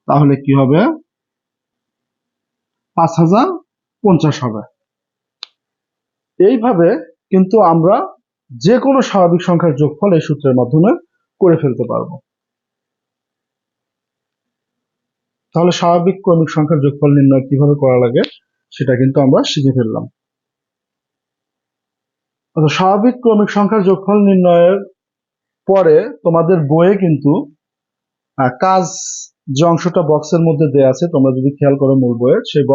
তাহলে কি হবে? 5050 হবে। এইভাবে কিন্তু আমরা যে কোনো স্বাভাবিক সংখ্যার যোগফল এই সূত্রের মাধ্যমে করে ফেলতে পারবো। তাহলে স্বাভাবিক ক্রমিক সংখ্যার যোগফল নির্ণয় কিভাবে করা লাগে সেটা কিন্তু আমরা শিখে ফেললাম। স্বাভাবিক ক্রমিক সংখ্যার যোগফল নির্ণয়ের পরে তোমাদের বইয়ে কিন্তু কাজ যে অংশটা বক্সের মধ্যে দেয়া আছে, তোমরা যদি খেয়াল করো মূল বইয়ে, সেই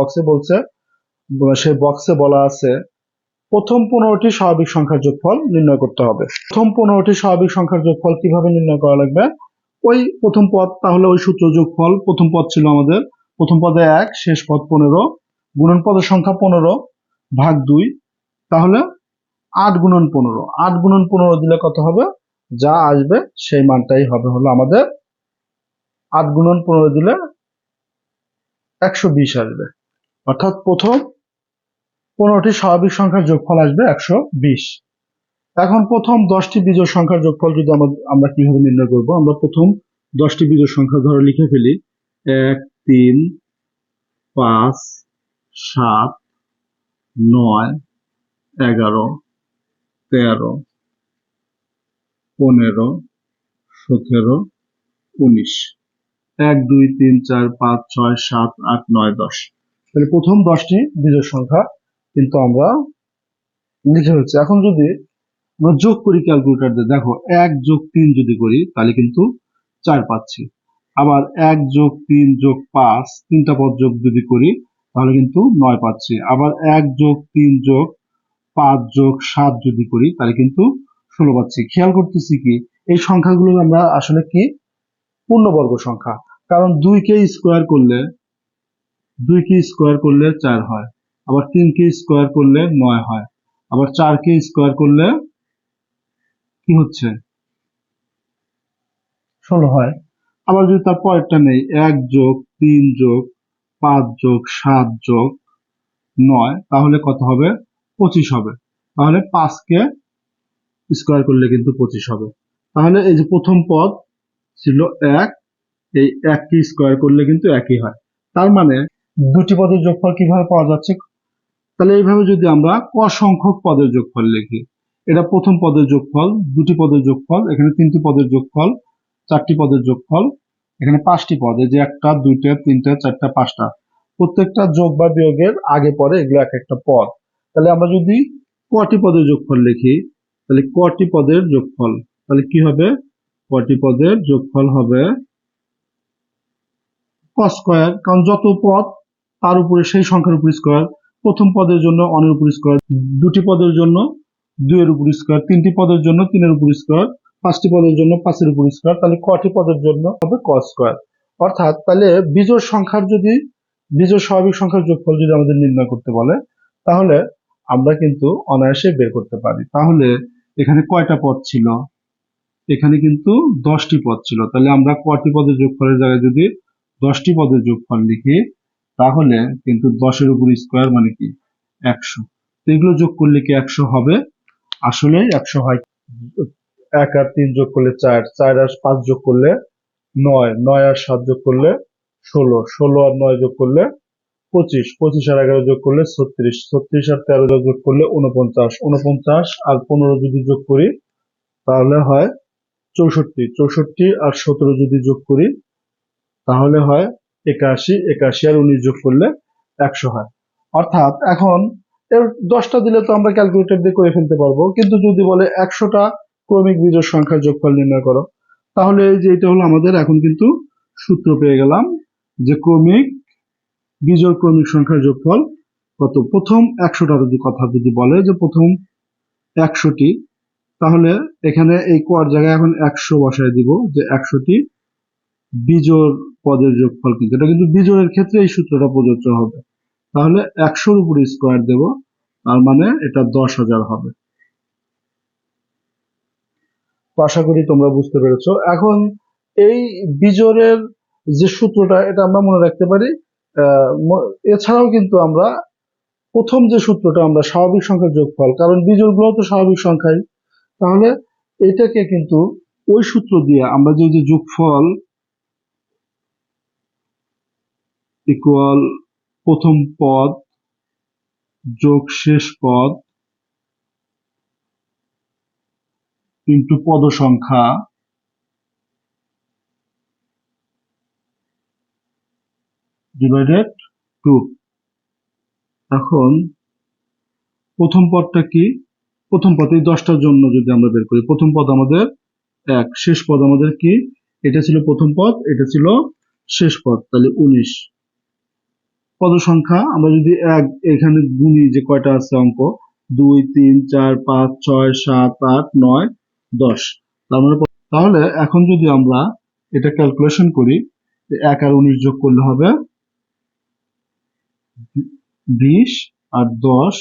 বক্সে বলা আছে প্রথম 15টি স্বাভাবিক সংখ্যার যোগফল নির্ণয় করতে হবে। প্রথম 15টি স্বাভাবিক সংখ্যার যোগফল কিভাবে নির্ণয় করা লাগবে? ওই প্রথম পদ, তাহলে ওই সূত্র যোগফল, প্রথম পদ ছিল আমাদের, প্রথম পদে 1, শেষ পদ 15, গুণন পদের সংখ্যা 15 ভাগ 2, তাহলে 8 গুণন 15, 8 গুণন 15 দিলে কত হবে? যা আসবে সেই মানটাই হবে হলো আমাদের 8 গুণন 15 দিলে 120 আসবে। অর্থাৎ প্রথম 15টি স্বাভাবিক সংখ্যার যোগফল আসবে 120। এখন প্রথম 10টি বিজোড় সংখ্যার যোগফল যদি আমরা কিভাবে নির্ণয় করব? আমরা প্রথম 10টি বিজোড় সংখ্যা ধরে লিখে ফেলি। 1, 3, 5, 7, 9, 11, 13, 15, 17, 19। 1, 2, 3, 4, 5, 6, 7, 8, 9, 10। তাহলে প্রথম 10টি বিজোড় সংখ্যা কিন্তু আমরা লিখে ফেলছি। এখন যদি আমরা যোগ করি ক্যালকুলেটর দিয়ে, দেখো 1 যোগ 3 যদি করি তাহলে কিন্তু 4 পাচ্ছি। আবার 1 যোগ 3 যোগ 5, তিনটা পদ যোগ যদি করি তাহলে কিন্তু 9 পাচ্ছি। আবার 1 যোগ 3 যোগ 5 যোগ 7 যদি করি তাহলে কিন্তু 16 পাচ্ছি। খেয়াল করতেছি কি এই সংখ্যাগুলো আমরা আসলে কি পূর্ণবর্গ সংখ্যা, কারণ 2 কে স্কোয়ার করলে 4 হয়, আবার 3 কে স্কোয়ার করলে 9 হয়, আবার 4 কে স্কোয়ার করলে কি হচ্ছে 16 হয়। আবার যদি তার পরেরটা নেই, 1 যোগ 3 যোগ 5 যোগ 7 যোগ 9, তাহলে কত হবে? 25 হবে। তাহলে 5 কে স্কোয়ার করলে কিন্তু 25 হবে। তাহলে এই যে প্রথম পদ ছিল 1, এই 1 কে স্কোয়ার করলে কিন্তু একই হয়। তার মানে দুটি পদের যোগফল কিভাবে পাওয়া যাচ্ছে? তাহলে এইভাবে যদি আমরা ক সংখ্যক পদের যোগফল লিখি, এটা প্রথম পদের যোগফল, দুটি পদের যোগফল, এখানে তিনটি পদের যোগফল, চারটি পদের যোগফল, এখানে 5টি পদ, এই যে 1টা 2টা 3টা 4টা 5টা, প্রত্যেকটা যোগ বা বিয়োগের আগে পরে এগুলো এক একটা পদ। তাহলে আমরা যদি কটি পদের যোগফল লিখি, তাহলে কটি পদের যোগফল, তাহলে কি হবে? কটি পদের যোগফল হবে ক স্কয়ার, কারণ যত পদ তার উপরে সেই সংখ্যার উপর স্কয়ার। প্রথম পদের জন্য অনের উপর স্কয়ার, দুটি পদের জন্য 2 এর উপর স্কয়ার, তিনটি পদের জন্য 3 এর উপর স্কয়ার, 5টি পদের জন্য 5 এর উপর স্কয়ার, তাহলে কটি পদের জন্য হবে ক স্কয়ার। অর্থাৎ তাহলে বিজোড় স্বাভাবিক সংখ্যার যোগফল যদি আমাদের নির্ণয় করতে বলে তাহলে আমরা কিন্তু অনায়াসে বের করতে পারি। তাহলে এখানে কয়টা পদ ছিল? এখানে কিন্তু 10টি পদ ছিল। তাহলে আমরা কটি পদের যোগফলের জায়গায় যদি 10টি পদের যোগফল লিখি তাহলে কিন্তু 10 এর উপর স্কয়ার মানে কি 100। তো এগুলো যোগ করলে কি 100 হবে? আসলে 100 হয়। 1 আর 3 যোগ করলে 4, 4 আর 5 যোগ করলে 9, 9 আর 7 যোগ করলে 16, 16 আর 9 যোগ করলে 25, 25 আর 11 যোগ করলে 36, 36 আর 13 যোগ করলে 49, 49 আর 15 যদি যোগ করি তাহলে হয় 64, 64 আর 17 যদি যোগ করি তাহলে হয় 81, 81 আর 19 যোগ করলে 100 হয়। অর্থাৎ এখন এর 10টা দিলে তো আমরা ক্যালকুলেটর দিয়ে করে ফেলতে পারবো, কিন্তু যদি বলে 100টা ক্রমিক বিজোড় সংখ্যার যোগফল নির্ণয় করো, তাহলে এই যে এটা হলো আমাদের এখন কিন্তু সূত্র পেয়ে গেলাম যে বিজোড় ক্রমিক সংখ্যার যোগফল কত। প্রথম 100টা কথা যদি বলে যে প্রথম 100টি, তাহলে এখানে এই কর জায়গায় এখন 100 বসায় দিব যে 100টি বিজোড় পদের যোগফল, কিন্তু এটা কিন্তু বিজোড়ের ক্ষেত্রে এই সূত্রটা প্রযোজ্য হবে। তাহলে 100-র উপর স্কয়ার দেব, তার মানে এটা 10,000 হবে। আশা করি তোমরা বুঝতে পেরেছো। এখন এই বিজোড়ের যে সূত্রটা এটা আমরা মনে রাখতে পারি। এছাড়াও কিন্তু আমরা প্রথম যে সূত্রটা আমরা স্বাভাবিক সংখ্যার যোগফল, কারণ বিজোড়গুলো তো স্বাভাবিক সংখ্যাই, তাহলে এটাকে কিন্তু ওই সূত্র দিয়ে আমরা যে যোগফল ইকুয়াল প্রথম পদ যোগ শেষ পদ ইন্টু পদ সংখ্যা ডিভাইডেড 2। এখন প্রথম পদটা কি? প্রথম পদ এই 10টার জন্য যদি আমরা বের করি, প্রথম পদ আমাদের 1 শেষ পদ আমাদের কি, এটা ছিল প্রথম পদ, এটা ছিল শেষ পদ, তাহলে 19 পদ সংখ্যা। আমরা যদি এক এখানে গুণি যে কয়টা আছে অঙ্ক 2 3 4 5 6 7 8 9 10, তার মানে তাহলে এখন যদি আমরা এটা ক্যালকুলেশন করি 1 আর 19 যোগ করলে হবে 20 আর 10,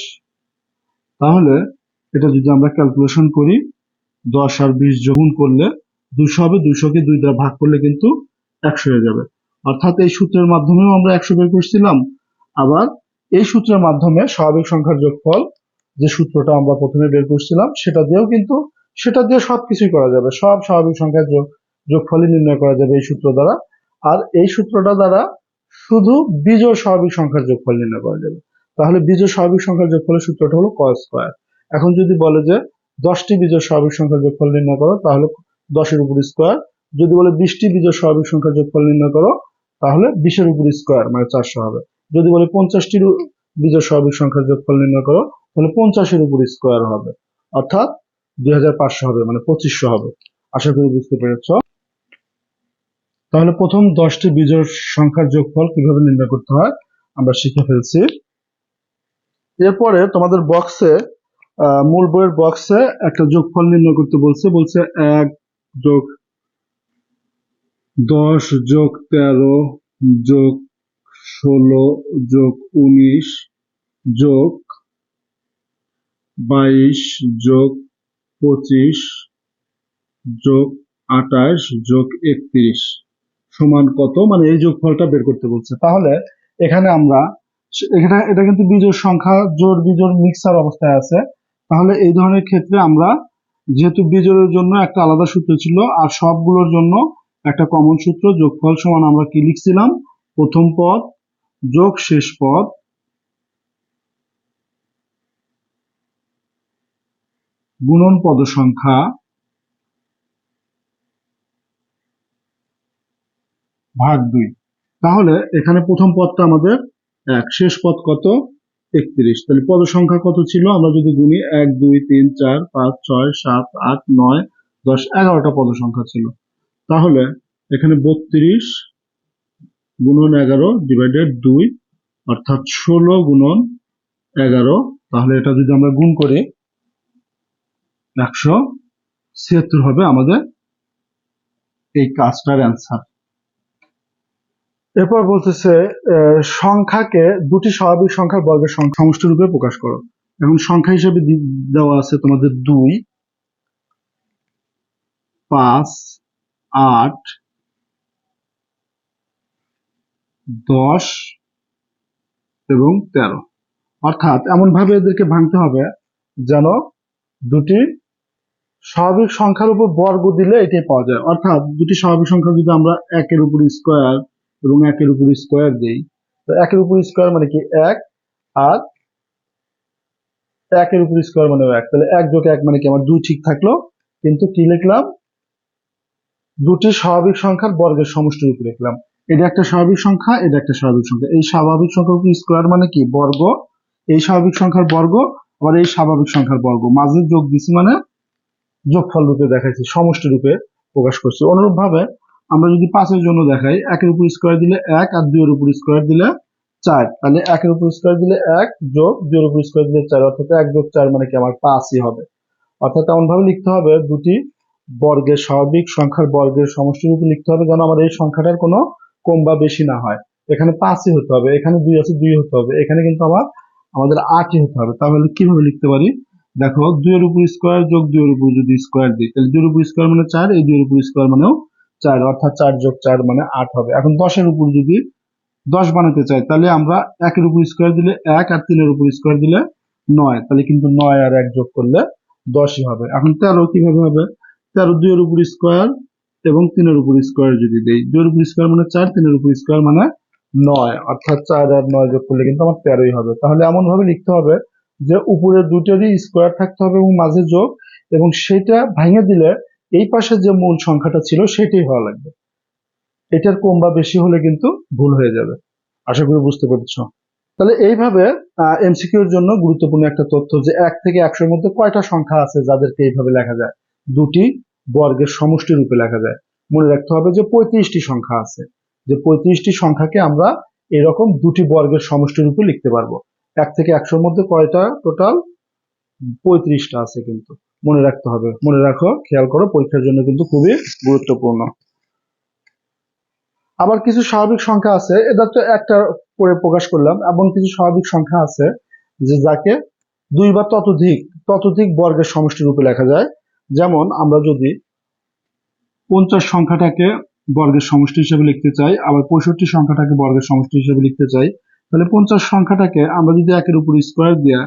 তাহলে এটা যদি আমরা ক্যালকুলেশন করি 10 আর 20 যোগ করলে 200 হবে, 200 কে 2 দ্বারা ভাগ করলে কিন্তু 100 হয়ে যাবে। অর্থাৎ এই সূত্রের মাধ্যমেও আমরা 100 বের করছিলাম, আবার এই সূত্রের মাধ্যমে স্বাভাবিক সংখ্যার যোগফল যে সূত্রটা আমরা প্রথমে বের করছিলাম সেটা দিয়েও কিন্তু সেটা দিয়ে সবকিছুই করা যাবে, সব স্বাভাবিক সংখ্যার যোগফলই নির্ণয় করা যাবে এই সূত্র দ্বারা। আর এই সূত্রটা দ্বারা শুধু বিজোড় স্বাভাবিক সংখ্যার যোগফল নির্ণয় করা যাবে। তাহলে বিজোড় স্বাভাবিক সংখ্যার যোগফলের সূত্রটা হলো ক স্কয়ার। এখন যদি বলে যে 10টি বিজোড় স্বাভাবিক সংখ্যার যোগফল নির্ণয় করো, তাহলে 10 এর উপর স্কয়ার। যদি বলে 20টি বিজোড় স্বাভাবিক সংখ্যার যোগফল নির্ণয় করো, তাহলে 20 এর উপর স্কয়ার মানে 400 হবে। যদি বলে 50টি বিজোড় স্বাভাবিক সংখ্যার যোগফল নির্ণয় করো, তাহলে 50 এর উপর স্কয়ার হবে, অর্থাৎ 2500 হবে, মানে 2500 হবে। আশা করি বুঝতে পেরেছ। তাহলে প্রথম 10টি বিজোড় সংখ্যার যোগফল কিভাবে নির্ণয় করতে হয় আমরা শিখে ফেলছি। এরপরে তোমাদের বক্সে মূল বইয়ের বক্সে একটা যোগফল নির্ণয় করতে বলছে 1 যোগ 10 যোগ 13 যোগ 16 যোগ 19 যোগ 22 যোগ 25 যোগ 28 যোগ 31 সমান কত, মানে এই যোগফলটা বের করতে বলছে। তাহলে এখানে আমরা এটা কিন্তু বিজোড় সংখ্যা, জোড় বিজোড় মিক্সার অবস্থায় আছে। তাহলে এই ধরনের ক্ষেত্রে আমরা যেহেতু বিজোড়ের জন্য একটা আলাদা সূত্র ছিল আর সবগুলোর জন্য একটা কমন সূত্র, যোগফল সমান আমরা কি লিখছিলাম, প্রথম পদ যোগ শেষ পদ গুণন পদ সংখ্যা ভাগ 2। তাহলে এখানে প্রথম পদটা আমাদের 1, শেষ পদ কত 31, তাহলে পদ সংখ্যা কত ছিল, আমরা যদি গুনি 1 2 3 4 5 6 7 8 9 10 11টা পদ সংখ্যা ছিল। তাহলে এখানে 32 গুণন 11 ডিভাইডেড 2, অর্থাৎ 16 গুণন 11। তাহলে এটা যদি আমরা গুণ করি 176 হবে আমাদের এই কাজটার অ্যান্সার। এরপর বলতেছে সংখ্যাকে দুটি স্বাভাবিক সংখ্যার বর্গের সমষ্টি রূপে প্রকাশ করো। এখন সংখ্যা হিসেবে দেওয়া আছে তোমাদের 2 5 8 10 এবং 13, অর্থাৎ এমন ভাবে এদেরকে ভাঙতে হবে যেন দুটি স্বাভাবিক সংখ্যার উপর বর্গ দিলে এটাই পাওয়া যায়। অর্থাৎ দুটি স্বাভাবিক সংখ্যা যদি আমরা 1 এর উপর স্কয়ার এবং 1 এর উপর স্কয়ার দেই, তো 1 এর উপর স্কয়ার মানে কি 1, আর 1 এর উপর স্কয়ার মানে 1, তাহলে 1 যোগ 1 মানে কি আমার 2 ঠিক থাকলো, কিন্তু কি লিখলাম, দুটি স্বাভাবিক সংখ্যার বর্গের সমষ্টি রূপে লিখলাম। এটা একটা স্বাভাবিক সংখ্যা, এটা একটা স্বাভাবিক সংখ্যা, এই স্বাভাবিক সংখ্যার উপর স্কয়ার মানে কি বর্গ, এই স্বাভাবিক সংখ্যার বর্গ আবার এই স্বাভাবিক সংখ্যার বর্গ, মাঝে যোগ দিছি মানে যোগফল রূপে দেখাইছি, সমষ্টি রূপে প্রকাশ করছি। অনুরূপ ভাবে আমরা যদি 5 এর জন্য দেখাই, 1 এর উপর স্কয়ার দিলে 1 আর 2 এর উপর স্কয়ার দিলে 4, তাহলে 1 এর উপর স্কয়ার দিলে 1 যোগ 2 এর উপর স্কয়ার দিলে 4, অর্থাৎ 1 যোগ 4 মানে কি আমার 5ই হবে। অর্থাৎ এমন ভাবে লিখতে হবে দুটি বর্গের স্বাভাবিক সংখ্যার বর্গের সমষ্টি রূপে লিখতে হবে যেন আমার এই সংখ্যাটার কোনো কম বা বেশি না হয়। এখানে 5ই হতে হবে, এখানে 2 আছে 2 হতে হবে, এখানে কিন্তু আমাদের 8ই হতে হবে। তাহলে কিভাবে লিখতে পারি, দেখো 2 এর উপর স্কয়ার যোগ 2 এর উপর যদি স্কয়ার দিই, তাহলে 2 এর উপর স্কয়ার মানে 4, এই 2 এর উপর স্কয়ার মানেও 4, অর্থাৎ 4 যোগ 4 মানে 8 হবে। এখন 10 এর উপর যদি 10 বানাতে চাই, তাহলে আমরা 1 এর উপর স্কয়ার দিলে 1 আর 3 এর উপর স্কয়ার দিলে 9, তাহলে কিন্তু 9 আর 1 যোগ করলে 10ই হবে। এখন 13 কিভাবে হবে, 13 2 এর উপর স্কয়ার এবং 3 এর উপর স্কয়ার যদি দেই, 2 এর উপর স্কয়ার মানে 4, 3 এর উপর স্কয়ার মানে 9, অর্থাৎ 4 আর 9 যোগ করলে কিন্তু আমার 13ই হবে। তাহলে এমন ভাবে লিখতে হবে যে উপরে দুটোরই স্কয়ার থাকতে হবে এবং মাঝে যোগ, এবং সেটা ভাঙে দিলে এই পাশে যে মূল সংখ্যাটা ছিল সেটাই হওয়া লাগবে, এটার কম বা বেশি হলে কিন্তু ভুল হয়ে যাবে। আশা করি বুঝতে পেরেছো। তাহলে এইভাবে এমসিকিউ এর জন্য গুরুত্বপূর্ণ একটা তথ্য যে 1 থেকে 100 এর মধ্যে কয়টা সংখ্যা আছে যাদেরকে এইভাবে লেখা যায়, দুটি বর্গের সমষ্টি রূপে লেখা যায়। মনে রাখতে হবে যে 35টি সংখ্যা আছে, যে 35টি সংখ্যাকে আমরা এরকম দুটি বর্গের সমষ্টি রূপে লিখতে পারবো। 1 থেকে 100-র মধ্যে কয়টা টোটাল? 35টা আছে, কিন্তু মনে রাখতে হবে। মনে রাখো, খেয়াল করো, পরীক্ষার জন্য কিন্তু খুবই গুরুত্বপূর্ণ। আবার কিছু স্বাভাবিক সংখ্যা আছে, এটা তো একটা করে প্রকাশ করলাম, এবং কিছু স্বাভাবিক সংখ্যা আছে যে যাকে 2 বা ততোধিক বর্গের সমষ্টি রূপে লেখা যায়। যেমন আমরা যদি 50 সংখ্যাটাকে বর্গের সমষ্টি হিসেবে লিখতে চাই, আবার 65 সংখ্যাটাকে বর্গের সমষ্টি হিসেবে লিখতে চাই, তাহলে 50 সংখ্যাটাকে আমরা যদি 1-এর উপর স্কোয়ার দিয়ে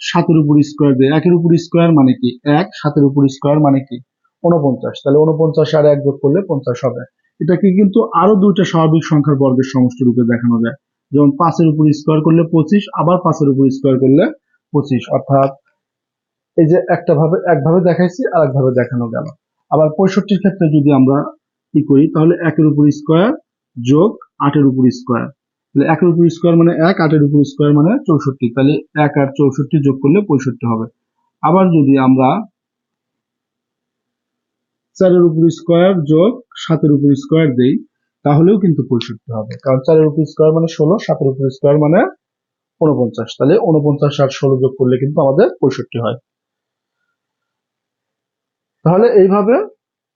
7-এর উপর স্কোয়ার দিই, 1-এর উপর স্কোয়ার মানে কি 1, 7-এর উপর স্কোয়ার মানে কি 49, তাহলে 49 আর 1 যোগ করলে 50 হবে। এটাকে কিন্তু আরো দুইটা স্বাভাবিক সংখ্যার বর্গের সমষ্টি রূপে দেখানো যায়। যেমন 5-এর উপর স্কোয়ার করলে 25, আবার 5-এর উপর স্কোয়ার করলে 25, অর্থাৎ এই যে একভাবে দেখাইছি আর একভাবে দেখানো গেল। আবার 65-র ক্ষেত্রে যদি আমরা কি করি, তাহলে 1-এর উপর স্কোয়ার যোগ 8-এর উপর স্কোয়ার, তাহলে 1-এর উপর স্কোয়ার মানে 1, 8-এর উপর স্কোয়ার মানে 64, তাহলে 1 আর 64 যোগ করলে 65 হবে। আবার যদি আমরা 4-এর উপর স্কোয়ার যোগ 7-এর উপর স্কোয়ার দেই, তাহলেও কিন্তু 65 হবে, কারণ 4-এর উপর স্কোয়ার মানে 16, 7-এর উপর স্কোয়ার মানে 49, তাহলে 49 আর 16 যোগ করলে কিন্তু আমাদের 65 হয়। তাহলে এইভাবে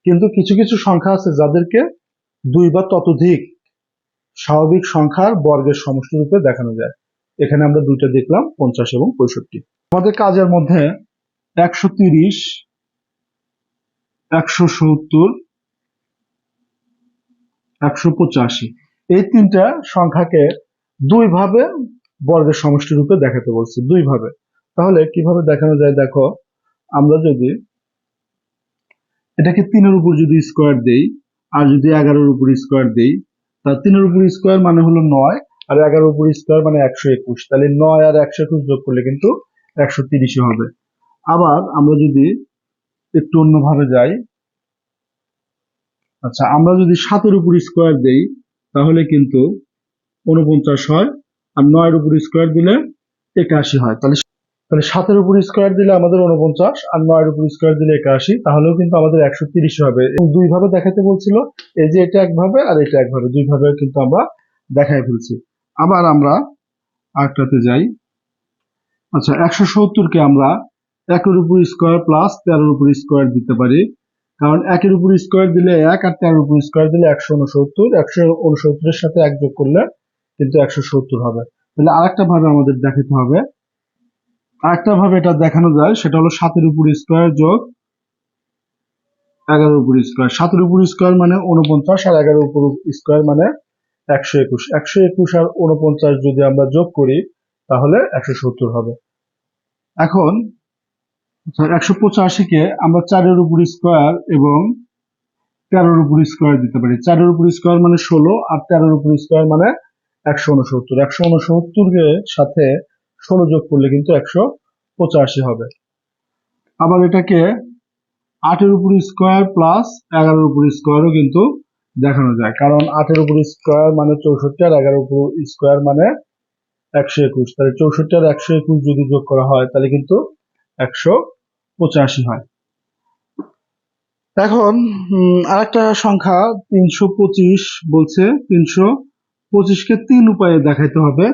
কিন্তু কিছু কিছু সংখ্যা আছে যাদেরকে 2 বা ততোধিক স্বাভাবিক সংখ্যার বর্গের সমষ্টি রূপে দেখানো যায়। এখানে আমরা দুইটা দেখলাম, 50 এবং 65। আমাদের কাজের মধ্যে 130, 170, 185 এই তিনটা সংখ্যাকে 2 ভাবে বর্গের সমষ্টি রূপে দেখাতে বলছে, 2 ভাবে। তাহলে কিভাবে দেখানো যায় দেখো, আমরা যদি এটাকে 3-এর উপর যদি স্কোয়ার দেই, আর যদি 11-এর উপর স্কোয়ার দেই, তা 3-এর উপর স্কোয়ার মানে হলো 9, আর 11-এর উপর স্কোয়ার মানে 121, তাহলে 9 আর 121 যোগ করলে কিন্তু 130 হবে। আবার আমরা যদি একটু অন্যভাবে যাই, আচ্ছা, আমরা যদি 7-এর উপর স্কোয়ার দেই, তাহলে কিন্তু 49 হয়, আর 9-এর উপর স্কোয়ার দিলে 81 হয়। তাহলে 7-এর উপর স্কোয়ার দিলে আমাদের 49, আর 9-এর উপর স্কোয়ার দিলে 81, তাহলেও কিন্তু আমাদের 130 হবে। এবং 2 ভাবে দেখাতে বলছিল, এই যে এটা একভাবে আর এটা একভাবে, 2 ভাবে কিন্তু আমরা দেখাই ফেলছি। আবার আমরা আরেকটাতে যাই। আচ্ছা, 170-কে আমরা 1-এর উপর স্কোয়ার প্লাস 13-এর উপর স্কোয়ার দিতে পারি, কারণ 1-এর উপর স্কোয়ার দিলে 1, আর 13-এর উপর স্কোয়ার দিলে 169, 169-এর সাথে 1 যোগ করলে কিন্তু 170 হবে। তাহলে আরেকটা ভাবে আমাদের দেখাতে হবে, আরেকটা ভাবে এটা দেখানো যায়, সেটা হলো 7-এর উপর স্কোয়ার যোগ 11-এর উপর স্কোয়ার। 7-এর উপর স্কোয়ার মানে 49, আর 11-এর উপর স্কোয়ার মানে 121। 121 আর 49 যদি আমরা যোগ করি, তাহলে 170 হবে। এখন 185-কে আমরা 4-এর উপর স্কোয়ার এবং 13-এর উপর স্কোয়ার দিতে পারি। 4-এর উপর স্কোয়ার মানে 16, আর 13-এর উপর স্কোয়ার মানে 169। 169-এর সাথে 16 যোগ করলে কিন্তু 185 হবে। আবার এটাকে 8-এর উপর স্কোয়ার প্লাস 11-এর উপর স্কোয়ারও কিন্তু দেখানো যায়, কারণ 8-এর উপর স্কোয়ার মানে 64, আর 11-এর উপর স্কোয়ার মানে 121, তাহলে 64 আর 121 যদি যোগ করা হয়, তাহলে কিন্তু 185 হয়। এখন আরেকটা সংখ্যা 325 বলছে, 325-কে 3 উপায়ে দেখাইতে হবে।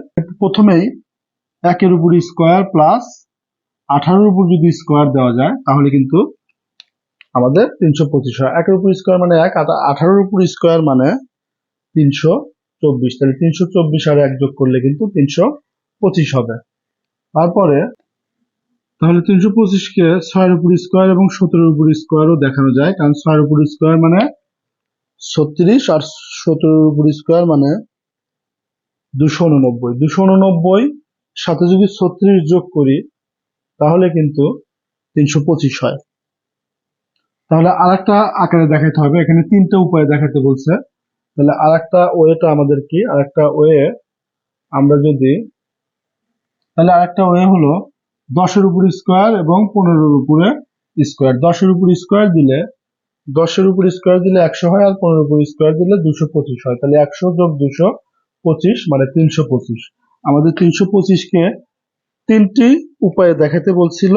প্রথমেই 1-এর উপর স্কোয়ার প্লাস 18-এর উপর যদি স্কোয়ার দেওয়া যায়, তাহলে কিন্তু আমাদের 325 হয়। 1-এর উপর স্কোয়ার মানে 1, 18-এর উপর স্কোয়ার মানে 324, তাহলে 324 আর 1 যোগ করলে কিন্তু 325 হবে। তারপরে তাহলে 325-কে 6-এর উপর স্কোয়ার এবং 17-এর উপর স্কোয়ারও দেখানো যায়, কারণ 6-এর উপর স্কোয়ার মানে 36, আর 17-এর উপর স্কোয়ার মানে 289। 289 সাথে যদি 36 যোগ করি, তাহলে কিন্তু 325 হয়। তাহলে আরেকটা আকারে দেখাতে হবে, এখানে 3টা উপায়ে দেখাতে বলছে। তাহলে আরেকটা ওয়েটা আমাদের কি, আরেকটা ওয়ে আমরা যদি, তাহলে আরেকটা ওয়ে হলো 10-এর উপর স্কোয়ার এবং 15-এর উপরে স্কোয়ার। 10-এর উপর স্কোয়ার দিলে 100 হয়, আর 15-এর উপর স্কোয়ার দিলে 225 হয়। তাহলে 100 যোগ 225 মানে 325। আমাদের 325-কে 3টি উপায়ে দেখাতে বলছিল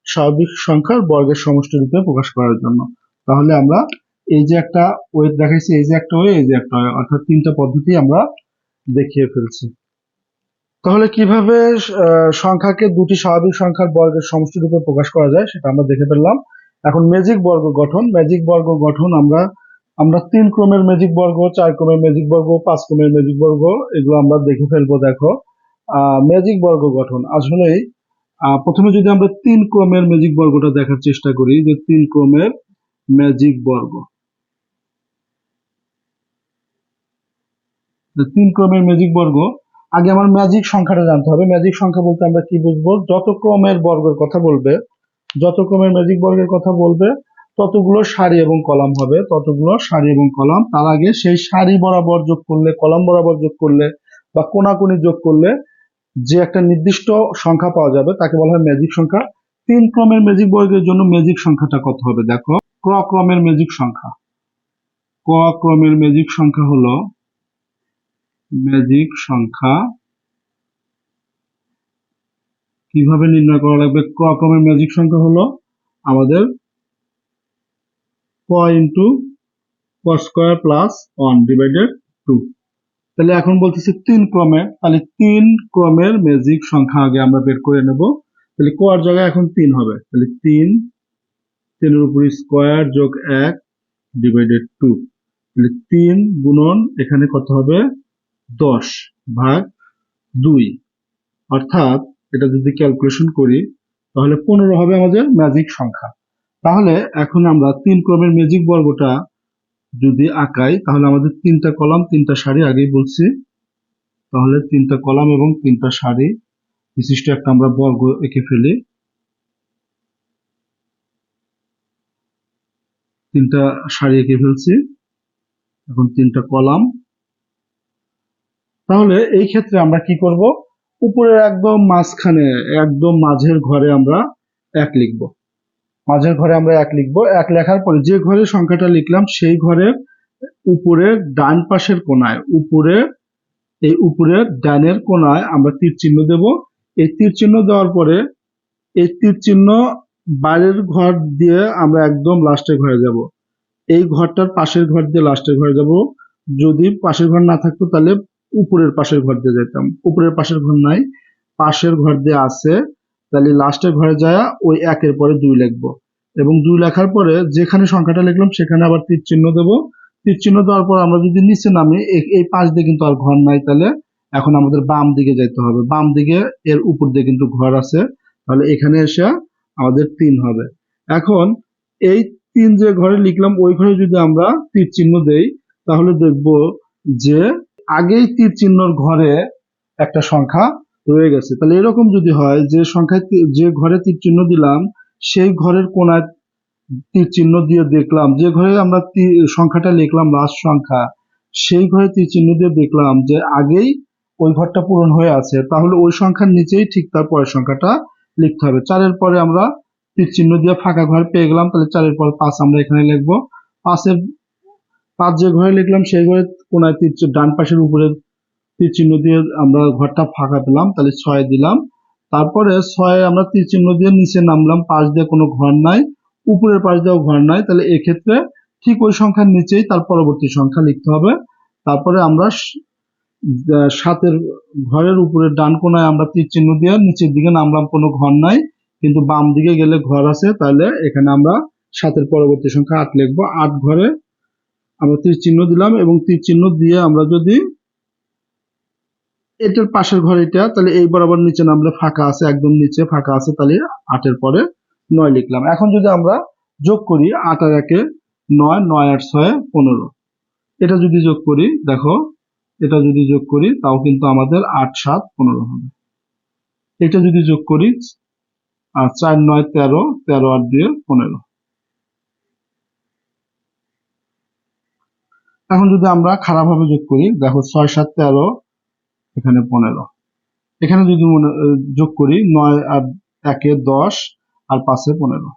স্বাভাবিক সংখ্যার বর্গের সমষ্টি রূপে প্রকাশ করার জন্য। তাহলে আমরা এই যে একটা ওয়ে দেখাইছি, এই যে একটা ওয়ে, এই যে একটা ওয়ে, অর্থাৎ তিনটা পদ্ধতি আমরা দেখিয়ে ফেলছি। তাহলে কিভাবে সংখ্যাকে দুটি স্বাভাবিক সংখ্যার বর্গের সমষ্টি রূপে প্রকাশ করা যায় সেটা আমরা দেখে ফেললাম। এখন ম্যাজিক বর্গ গঠন, ম্যাজিক বর্গ গঠন আমরা 3 ক্রমের ম্যাজিক বর্গ, 4 ক্রমের ম্যাজিক বর্গ, 5 ক্রমের ম্যাজিক বর্গ এগুলো আমরা দেখে ফেলবো। দেখো ম্যাজিক বর্গ গঠন আসলেই প্রথমে যদি আমরা 3 ক্রমের ম্যাজিক বর্গটা দেখার চেষ্টা করি, যে 3 ক্রমের ম্যাজিক বর্গ, 3 ক্রমের ম্যাজিক বর্গ, আগে আমার ম্যাজিক সংখ্যাটা জানতে হবে। ম্যাজিক সংখ্যা বলতে আমরা কি বুঝবো? যত ক্রমের বর্গের কথা বলবে, যত ক্রমের ম্যাজিক বর্গের কথা বলবে ততগুলো সারি এবং কলাম হবে, ততগুলো সারি এবং কলাম। তার আগে সেই সারি বরাবর যোগ করলে, কলাম বরাবর যোগ করলে বা কোনাকুনি যোগ করলে যে একটা নির্দিষ্ট সংখ্যা পাওয়া যাবে তাকে বলা হয় ম্যাজিক সংখ্যা। 3 ক্রমের ম্যাজিক বর্গের জন্য ম্যাজিক সংখ্যাটা কত হবে? দেখো, ক ক্রমের ম্যাজিক সংখ্যা, ক ক্রমের ম্যাজিক সংখ্যা হলো ম্যাজিক সংখ্যা কিভাবে নির্ণয় করা লাগবে? ক ক্রমের ম্যাজিক সংখ্যা হলো আমাদের ক ইন্টু ক স্কোয়ার প্লাস 1 ডিভাইডেড 2। তাহলে এখন বলতেছি 3 ক্রমে, তাহলে 3 ক্রমের ম্যাজিক সংখ্যা আগে আমরা বের করে নেব। তাহলে ক এর জায়গায় এখন 3 হবে, তাহলে 3 এর উপর স্কোয়ার যোগ 1 ডিভাইডেড 2, তাহলে 3 গুণন এখানে কত হবে? 10 ভাগ 2, অর্থাৎ এটা যদি ক্যালকুলেশন করি তাহলে 15 হবে আমাদের ম্যাজিক সংখ্যা। তাহলে এখন আমরা 3 ক্রমের ম্যাজিক বর্গটা যদি আঁকাই তাহলে আমাদের 3টা কলাম 3টা সারি আগেই বলছি, তাহলে 3টা কলাম এবং 3টা সারি বিশিষ্ট একটা আমরা বর্গ এঁকে ফেলি। 3টা সারি এঁকে ফেলছি, এখন 3টা কলাম। তাহলে এই ক্ষেত্রে আমরা কি করব? উপরের একদম মাঝখানে, একদম মাঝের ঘরে আমরা 1 লিখব। মাঝের ঘরে আমরা 1 লিখব। 1 লেখার পরে যে ঘরে সংখ্যাটা লিখলাম সেই ঘরের উপরের ডান পাশের কোণায়, উপরের ডানের কোণায় আমরা তীর চিহ্ন দেব। এই তীর চিহ্ন দেওয়ার পরে এই তীর চিহ্ন বাইরের ঘর দিয়ে আমরা একদম লাস্টের ঘরে যাব। এই ঘরটার পাশের ঘর দিয়ে লাস্টের ঘরে যাব। যদি পাশের ঘর না থাকতো তাহলে উপরের পাশের ঘর দিয়ে যেতাম। উপরের পাশের ঘর নাই, পাশের ঘর দিয়ে আছে, তাহলে লাস্টের ঘরে যায় ওই 1 এর পরে 2 লিখবো, এবং 2 লেখার পরে যেখানে সংখ্যাটা লিখলাম সেখানে আবার তীর চিহ্ন দেব। তীর চিহ্ন দেওয়ার পর আমরা যদি নিচে নামি, এই পাশ দিয়ে কিন্তু আর ঘর নাই, তাহলে এখন আমাদের বাম দিকে যেতে হবে। বাম দিকে এর উপর দিয়ে কিন্তু ঘর আছে, তাহলে এখানে এসে আমাদের 3 হবে। এখন এই 3 যে ঘরে লিখলাম ওই ঘরে যদি আমরা তীর চিহ্ন দেই তাহলে দেখব যে আগেই তীর চিহ্নর ঘরে একটা সংখ্যা রয়ে গেছে। তাহলে এরকম যদি হয় যে সংখ্যায় যে ঘরে তীর চিহ্ন দিলাম সেই ঘরের কোনায় তীর চিহ্ন দিয়ে দেখলাম, যে ঘরে আমরা সংখ্যাটা লিখলাম লাস্ট সংখ্যা সেই ঘরে তীর চিহ্ন দিয়ে দেখলাম যে আগেই ওই ঘরটা পূরণ হয়ে আছে, তাহলে ওই সংখ্যার নিচেই ঠিক তার পরের সংখ্যাটা লিখতে হবে। 4 এর পরে আমরা তীর চিহ্ন দিয়ে ফাঁকা ঘর পেয়ে গেলাম, তাহলে 4 এর পর 5 আমরা এখানে লিখবো। 5 যে ঘরে লিখলাম সেই ঘরে কোনায় ডান পাশের উপরে তীর চিহ্ন দিয়ে আমরা ঘরটা ফাঁকা পেলাম, তাহলে 6 দিলাম। তারপরে 6 আমরা তীর চিহ্ন দিয়ে নিচে নামলাম, পাশ দিয়ে কোনো ঘর নাই, উপরের পাশ দিয়েও ঘর নাই, তাহলে এক্ষেত্রে ঠিক ওই সংখ্যার নিচেই তার পরবর্তী সংখ্যা লিখতে হবে। তারপরে আমরা 7 ঘরের উপরে ডান কোনায় আমরা তীর চিহ্ন দিয়ে নিচের দিকে নামলাম, কোনো ঘর নাই, কিন্তু বাম দিকে গেলে ঘর আছে, তাহলে এখানে আমরা 7 পরবর্তী সংখ্যা 8 লিখবো। 8 ঘরে আমরা তীর চিহ্ন দিলাম, এবং তীর চিহ্ন দিয়ে আমরা যদি এটার পাশের ঘর এটা, তাহলে এই বরাবর নিচে নামলে ফাঁকা আছে, একদম নিচে ফাঁকা আছে, তাহলে 8 এর পরে 9 লিখলাম। এখন যদি আমরা যোগ করি 8 আর 1 9, 9 আর 6 15, এটা যদি যোগ করি, দেখো এটা যদি যোগ করি তাও কিন্তু আমাদের 8 7 15 হবে। এটা যদি যোগ করি 4 9 13, 13 আর 2 15। এখন যদি আমরা খারাপ ভাবে যোগ করি, দেখো 6 7 13, এখানে 15। এখানে যদি যোগ করি 9 আর 1 10 আর 5 15।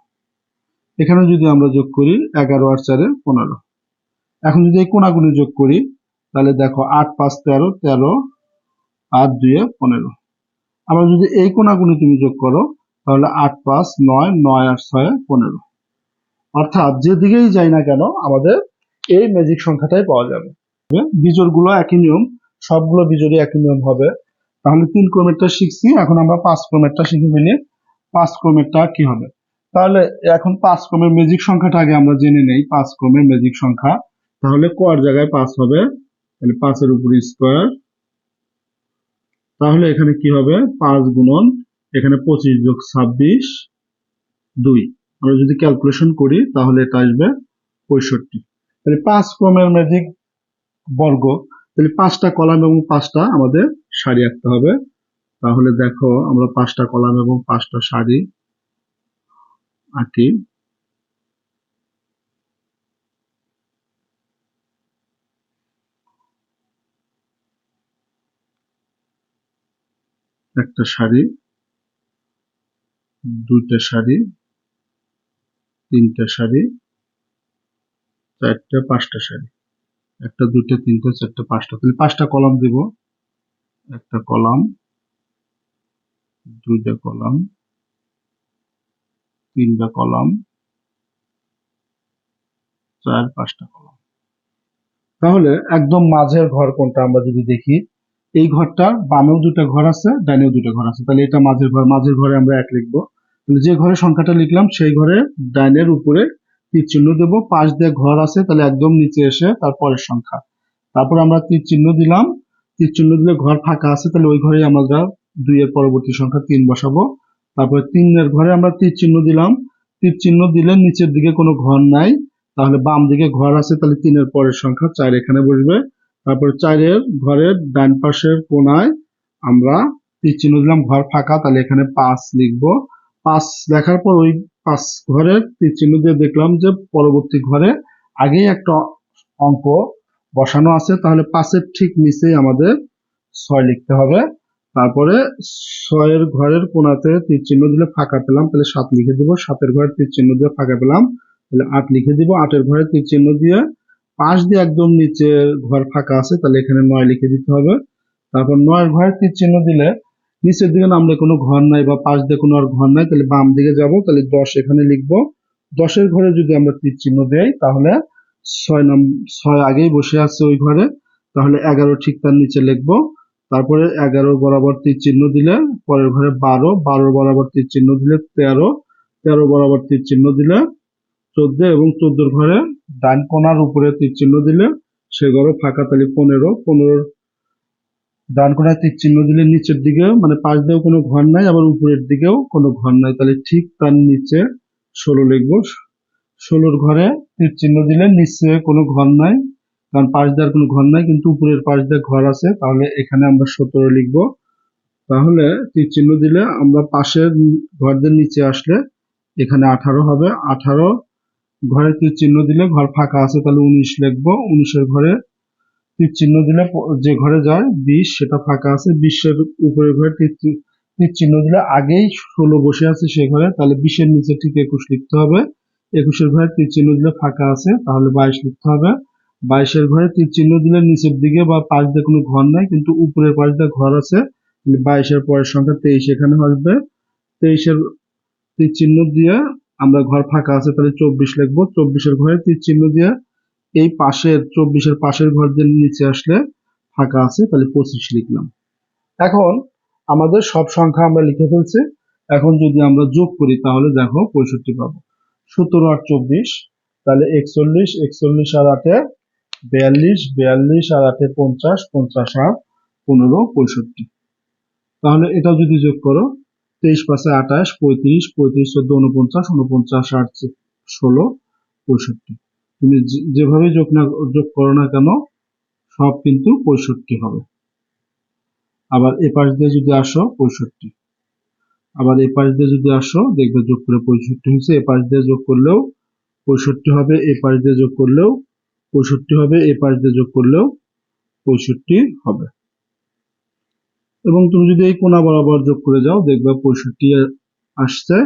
এখানে যদি আমরা যোগ করি 11 আর 4 15। এখন যদি এই কোনাগুনি যোগ করি তাহলে দেখো 8 5 13, 13 আর 2 15। আমরা যদি এই কোনাগুনি তুমি যোগ করো তাহলে 8 5 9, 9 আর 6 15। অর্থাৎ যেদিকেই যাই না কেন আমাদের এই ম্যাজিক সংখ্যাটাই পাওয়া যাবে। বিজোড়গুলো একই নিয়ম, সবগুলো বিজোড়ই একই নিয়ম হবে। তাহলে 3 ক্রমেরটা শিখছি, এখন আমরা 5 ক্রমেরটা শিখে ফেলি। 5 ক্রমেরটা কি হবে? তাহলে এখন 5 ক্রমের ম্যাজিক সংখ্যাটা আগে আমরা জেনে নেই। 5 ক্রমের ম্যাজিক সংখ্যা, তাহলে কর জায়গায় 5 হবে, তাহলে 5 এর উপর স্কয়ার। তাহলে এখানে কি হবে? 5 গুণন এখানে 25 যোগ 26 2। আমরা যদি ক্যালকুলেশন করি তাহলে এটা আসবে 65। তাহলে 5 ক্রমের ম্যাজিক বর্গ, তাহলে 5টা কলাম এবং 5টা আমাদের সারি আঁকতে হবে। তাহলে দেখো আমরা 5টা কলাম এবং 5টা সারি আঁকি। একটা সারি, দুইটা সারি, তিনটা সারি, চারটা, 5টা সারি। একটা, দুইটা, তিনটা, চারটা, 5টা। তাহলে 5টা কলাম দেব। একটা কলাম, দুইটা কলাম, তিনটা কলাম, 5টা কলাম। তাহলে একদম মাঝের ঘর কোনটা আমরা যদি দেখি, এই ঘরটা বামেও দুটো ঘর আছে, ডাইনেও দুটো ঘর আছে, তাহলে এটা মাঝের ঘর। মাঝের ঘরে আমরা 1 লিখবো। তাহলে যে ঘরে সংখ্যাটা লিখলাম সেই ঘরে ডাইনের উপরে তীর চিহ্ন দেবো। পাশ দিয়ে ঘর আছে, তাহলে একদম নিচে এসে তার পরের সংখ্যা। তারপর আমরা তীর চিহ্ন দিলাম। তীর চিহ্ন দিলে ঘর ফাঁকা আছে, তাহলে ওই ঘরেই আমরা 2 এর পরবর্তী সংখ্যা 3 বসাবো। তারপরে 3 এর ঘরে আমরা তীর চিহ্ন দিলাম। তীর চিহ্ন দিলে নিচের দিকে কোনো ঘর নাই, তাহলে বাম দিকে ঘর আছে, তাহলে 3 এর পরের সংখ্যা 4 এখানে বসবে। তারপরে 4 এর ঘরের ডান পাশের কোনায় আমরা তীর চিহ্ন দিলাম, ঘর ফাঁকা, তাহলে এখানে 5 লিখবো। 5 লেখার পর ওই 5 ঘরের তীর চিহ্ন দিয়ে দেখলাম যে পরবর্তী ঘরে আগেই একটা অঙ্ক বসানো আছে, তাহলে 5 এর ঠিক নিচেই আমাদের 6 লিখতে হবে। তারপরে 6 এর ঘরের কোনাতে তীর চিহ্ন দিলে ফাঁকা পেলাম, তাহলে 7 লিখে দিব। 7 এর ঘরের তীর চিহ্ন দিয়ে ফাঁকা পেলাম, তাহলে 8 লিখে দিব। 8 এর ঘরে তীর চিহ্ন দিয়ে পাশ দিয়ে একদম নিচে ঘর ফাঁকা আছে, তাহলে এখানে 9 লিখে দিতে হবে। তারপর 9 এর ঘরে তীর চিহ্ন দিলে নিচের দিকে নামলে কোনো ঘর নাই বা পাশ দিয়ে কোনো আর ঘর নাই, তাহলে বাম দিকে যাব, তাহলে 10 এখানে লিখবো। 10 এর ঘরে যদি আমরা তীর চিহ্ন দেই তাহলে 6 আগেই বসে আছে ওই ঘরে, তাহলে 11 ঠিক তার নিচে লিখবো। তারপরে 11 বরাবর তীর চিহ্ন দিলে পরের ঘরে 12, 12 বরাবর তীর চিহ্ন দিলে 13, 13 বরাবর তীর চিহ্ন দিলে 14 এবং 14 ঘরে ডান কোণার উপরে তীর চিহ্ন দিলে সে ঘরে ফাঁকা, তাহলে 15, 15 ডান কোণায় তীর চিহ্ন দিলে নিচের দিকে মানে পাশ দিয়েও কোনো ঘর নাই, আবার উপরের দিকেও কোনো ঘর নাই, তাহলে ঠিক তার নিচে 16 লিখবো। 16 ঘরে তীর চিহ্ন দিলে নিচে কোনো ঘর নাই, কারণ পাশ দেওয়ার কোনো ঘর নাই, কিন্তু উপরের পাশ দিয়ে ঘর আছে, তাহলে এখানে আমরা 17 লিখবো। তাহলে তীর চিহ্ন দিলে আমরা পাশের ঘরদের নিচে আসলে এখানে 18 হবে। 18 ঘরে তীর চিহ্ন দিলে ঘর ফাঁকা আছে, তাহলে 19 লিখবো। 19 এর ঘরে তীর চিহ্ন দিলে যে ঘরে যায় 20, সেটা ফাঁকা আছে। 20 এর উপরের ঘরে তীর চিহ্ন দিলে আগেই 16 বসে আছে সে ঘরে, তাহলে 20 এর নিচে ঠিক 21 লিখতে হবে। 21 এর ঘরে তীর চিহ্ন দিলে ফাঁকা আছে, তাহলে 22 লিখতে হবে। 22 এর ঘরে তীর চিহ্ন দিলে নিচের দিকে বা পাশ দিয়ে কোনো ঘর নাই, কিন্তু উপরের পাশ দিয়ে ঘর আছে, 22 এর পরের সংখ্যা 23 এখানে আসবে। 23 এর তীর চিহ্ন দিয়ে আমরা ঘর ফাঁকা আছে, তাহলে 24 লিখবো। 24 এর ঘরে তীর চিহ্ন দিয়ে এই পাশের 24 এর পাশের ঘরদের নিচে আসলে ফাঁকা আছে, তাহলে 25 লিখলাম। এখন আমাদের সব সংখ্যা আমরা লিখে ফেলছি। এখন যদি আমরা যোগ করি তাহলে দেখো 65 পাবো। 17 আর 24, তাহলে 41, 41 আর 8 42, 42 আর 8 50, 50 আর 15 65। তাহলে এটা যদি যোগ করো 23 5 28, 35, 35 14 49, 49 আর 16 65। তুমি যেভাবে যোগ করো না কেন সব কিন্তু 65 হবে। আবার এ পাশ দিয়ে যদি আসো 65, আবার এ পাশ দিয়ে যদি আসো দেখবে যোগ করে 65 হয়েছে। এ পাশ দিয়ে যোগ করলেও 65 হবে, এ পাশ দিয়ে যোগ করলেও 65 হবে, এ পাশ দিয়ে যোগ করলেও 65 হবে। এবং তুমি যদি এই কোণা বরাবর যোগ করে যাও দেখবে 65 আসছে।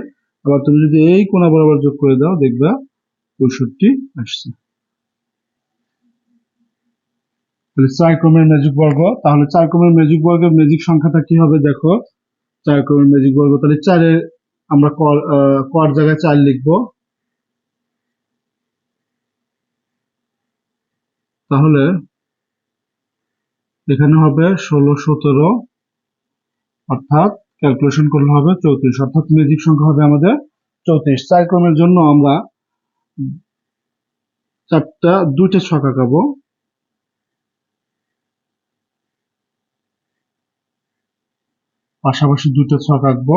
আবার তুমি যদি এই কোণা বরাবর যোগ করে দাও দেখবে 65 আসছে। তাহলে 4 ক্রমের ম্যাজিক বর্গ, তাহলে 4 ক্রমের ম্যাজিক বর্গের ম্যাজিক সংখ্যাটা কি হবে দেখো। 4 ক্রমের ম্যাজিক বর্গ, তাহলে 4 এ আমরা কর জায়গায় 4 লিখবো। তাহলে এখানে হবে 16, 17, অর্থাৎ ক্যালকুলেশন করলে হবে 34, অর্থাৎ ম্যাজিক সংখ্যা হবে আমাদের 34। 4 ক্রমের জন্য আমরা দুইটা ছক আঁকাবো। পাশাপাশি দুটো ছক আঁকবো।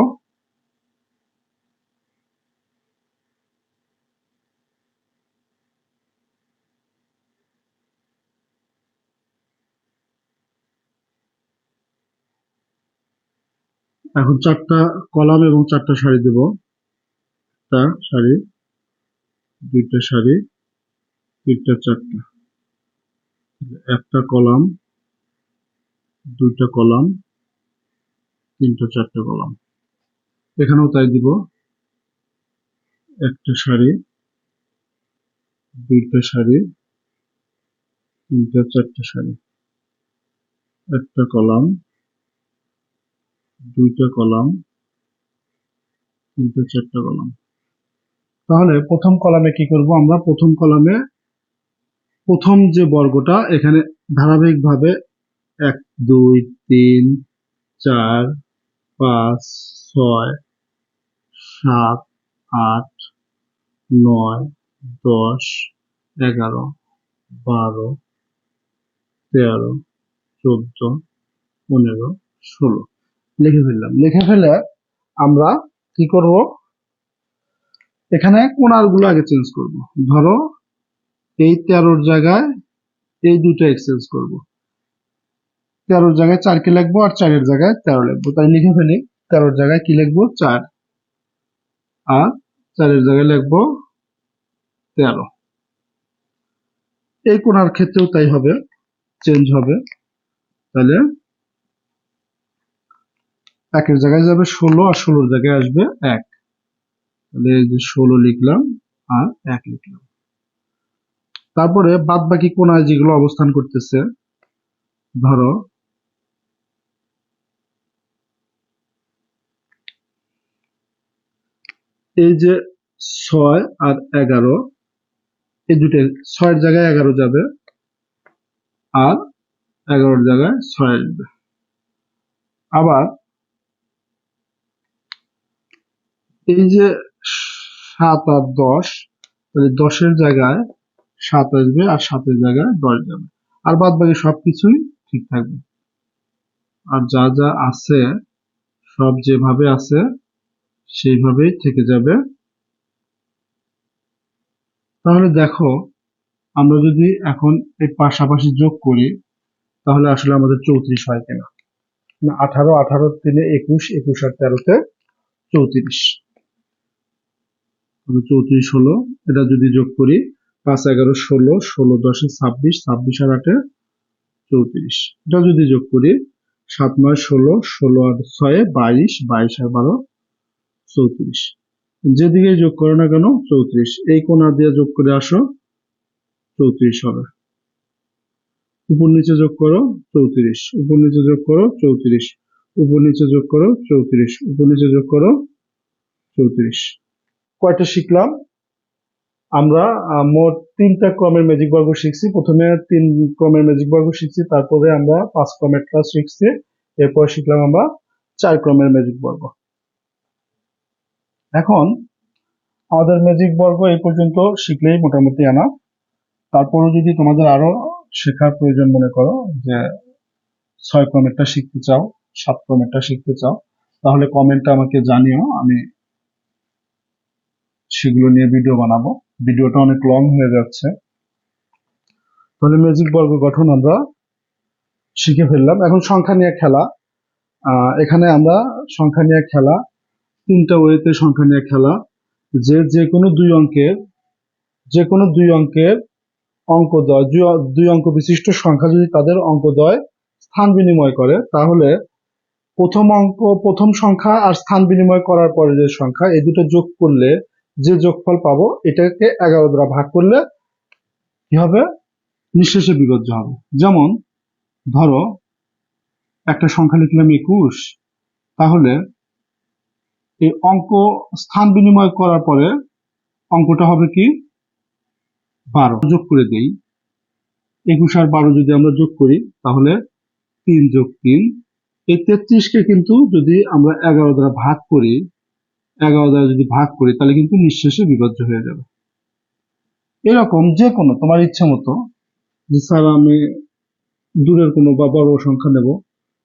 এখন 4টা কলাম এবং 4টা সারি দেব। একটা সারি, দুইটা সারি, তিনটা, চারটা। একটা কলাম, দুইটা কলাম, তিনটা, চারটা কলাম। এখানেও তাই দিব। একটা সারি, দুইটা সারি, তিনটা, চারটা সারি। একটা কলাম, দুইটা কলাম, তিনটা, চারটা কলাম। তাহলে প্রথম কলামে কি করব আমরা? প্রথম কলামে প্রথম যে বর্গটা এখানে ধারাবাহিকভাবে 1, 2, 3, 4, 5, 6, 7, 8, 9, 10, 11, 12, 13, 14, 15, 16 লিখে ফেললাম। লিখে ফেলে আমরা কি করব? এখানে কোণাগুলো আগে চেঞ্জ করব। ধরো এই 13-র জায়গায় এই দুটো এক্সচেঞ্জ করব। 13-র জায়গায় 4 কে লিখবো আর 4-এর জায়গায় 13 লিখবো। তাই লিখে ফেলি। 13-র জায়গায় কি লিখবো? 4, আর 4-এর জায়গায় লিখবো 13। এই কোণার ক্ষেত্রেও তাই হবে, চেঞ্জ হবে। তাহলে 1-এর জায়গায় যাবে 16 আর 16-র জায়গায় আসবে 1। তাহলে এই যে 16 লিখলাম আর 1 লিখলাম। তারপরে বাদ বাকি কোণায় যেগুলো অবস্থান করতেছে, ধরো এই যে 6 আর 11, এই দুটো 6-এর জায়গায় 11 যাবে আর 11-র জায়গায় 6 আসবে। আবার এই যে 7 আর 10, তাহলে 10-এর জায়গায় 7 আসবে আর 7-এর জায়গায় 10 যাবে। আর বাদ বাকি সবকিছুই ঠিক থাকবে। আর যা যা আছে সব যেভাবে আছে সেইভাবেই থেকে যাবে। তাহলে দেখো, আমরা যদি এখন এই পাশাপাশি যোগ করি তাহলে আসলে আমাদের 34 হয় কিনা। 18, 18 3 21, 21 আর 13-তে 34। 34 হলো। এটা যদি যোগ করি 5, 11, 16, 16, 10, 26, 26 আর 8, 34। এটা যদি যোগ করি 7, 9, 16, 16 আর 6, 22, 22 আর 12, 34। যেদিকে যোগ করো না কেন 34। এই কোণা দিয়ে যোগ করে আসো, 34 হবে। উপর নিচে যোগ করো 34, উপর নিচে যোগ করো 34, উপর নিচে যোগ করো 34, উপর নিচে যোগ করো 34। কয়টা শিখলাম আমরা? মোট 3টা ক্রমের ম্যাজিক বর্গ শিখছি। প্রথমে 3 ক্রমের ম্যাজিক বর্গ শিখছি, তারপরে আমরা 5 ক্রমের ক্লাস শিখছি, এরপর শিখলাম আমরা 4 ক্রমের ম্যাজিক বর্গ। এখন আমাদের ম্যাজিক বর্গ এই পর্যন্ত শিখলেই মোটামুটি আনা। তারপরে যদি তোমাদের আরো শেখার প্রয়োজন মনে করো, যে 6 ক্রমেরটা শিখতে চাও, 7 ক্রমেরটা শিখতে চাও, তাহলে কমেন্টে আমাকে জানিও, আমি সেগুলো নিয়ে ভিডিও বানাবো। ভিডিওটা অনেক লং হয়ে যাচ্ছে। তাহলে ম্যাজিক বর্গ গঠন আমরা শিখে ফেললাম। এখন সংখ্যা নিয়ে খেলা। এখানে আমরা সংখ্যা নিয়ে খেলা, 3টা ওয়েতে সংখ্যা নিয়ে খেলা। যে কোনো দুই অঙ্কের অঙ্কদ্বয়, 2 অঙ্ক বিশিষ্ট সংখ্যা যদি তাদের অঙ্কদ্বয় স্থান বিনিময় করে, তাহলে প্রথম সংখ্যা আর স্থান বিনিময় করার পরে যে সংখ্যা, এই দুটো যোগ করলে যে যোগফল পাবো, এটাকে 11 দ্বারা ভাগ করলে কি হবে? নিঃশেষে বিভাজ্য হবে। যেমন ধরো একটা সংখ্যা লিখলাম 21, তাহলে এই অঙ্ক স্থান বিনিময় করার পরে অঙ্কটা হবে কি? 12। যোগ করে দেই, 21 আর 12 যদি আমরা যোগ করি তাহলে 3 যোগ 3, এই 33কে কিন্তু যদি আমরা 11 দ্বারা ভাগ করি, 11 দ্বারা যদি ভাগ করি তাহলে কিন্তু নিঃশেষে বিভাজ্য হয়ে যাবে। এরকম যে কোনো তোমার ইচ্ছা মতো, যে স্যার আমি দূরের কোনো বা বড় সংখ্যা নেব,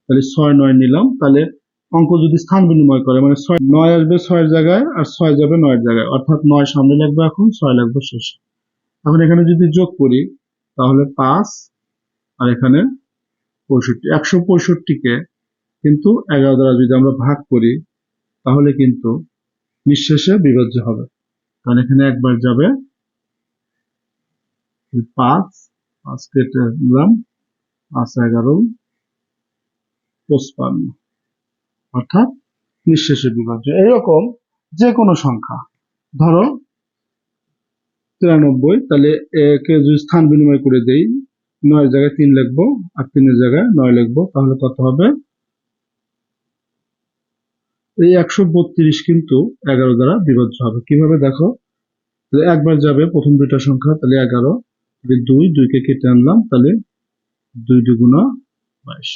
তাহলে 6 9 নিলাম, তাহলে অঙ্ক যদি স্থান বিনিময় করে মানে 9 আসবে 6 এর জায়গায় আর 6 যাবে 9 এর জায়গায়, অর্থাৎ 9 সামনে লাগবে, এখন 6 লাগবে শেষে। এখন এখানে যদি যোগ করি তাহলে 5 আর এখানে 65, 165কে কিন্তু 11 দ্বারা যদি আমরা ভাগ করি তাহলে কিন্তু নিঃশেষে বিভাজ্য হবে। কারণ এখানে একবার যাবে, 5 5 কেটে দিলাম, 5 11 55, অর্থাৎ নিঃশেষে বিভাজ্য। এরকম যে কোনো সংখ্যা, ধরো 93, তাহলে একে যদি স্থান বিনিময় করে দেই, 9 এর জায়গায় 3 লিখবো আর 3 এর জায়গায় 9 লিখবো, তাহলে কত হবে? এই 132 কিন্তু 11 দ্বারা বিভাজ্য হবে। কিভাবে দেখো, একবার যাবে প্রথম দুইটা সংখ্যা, তাহলে 11, 2 কে কেটে আনলাম, তাহলে 2 2 22।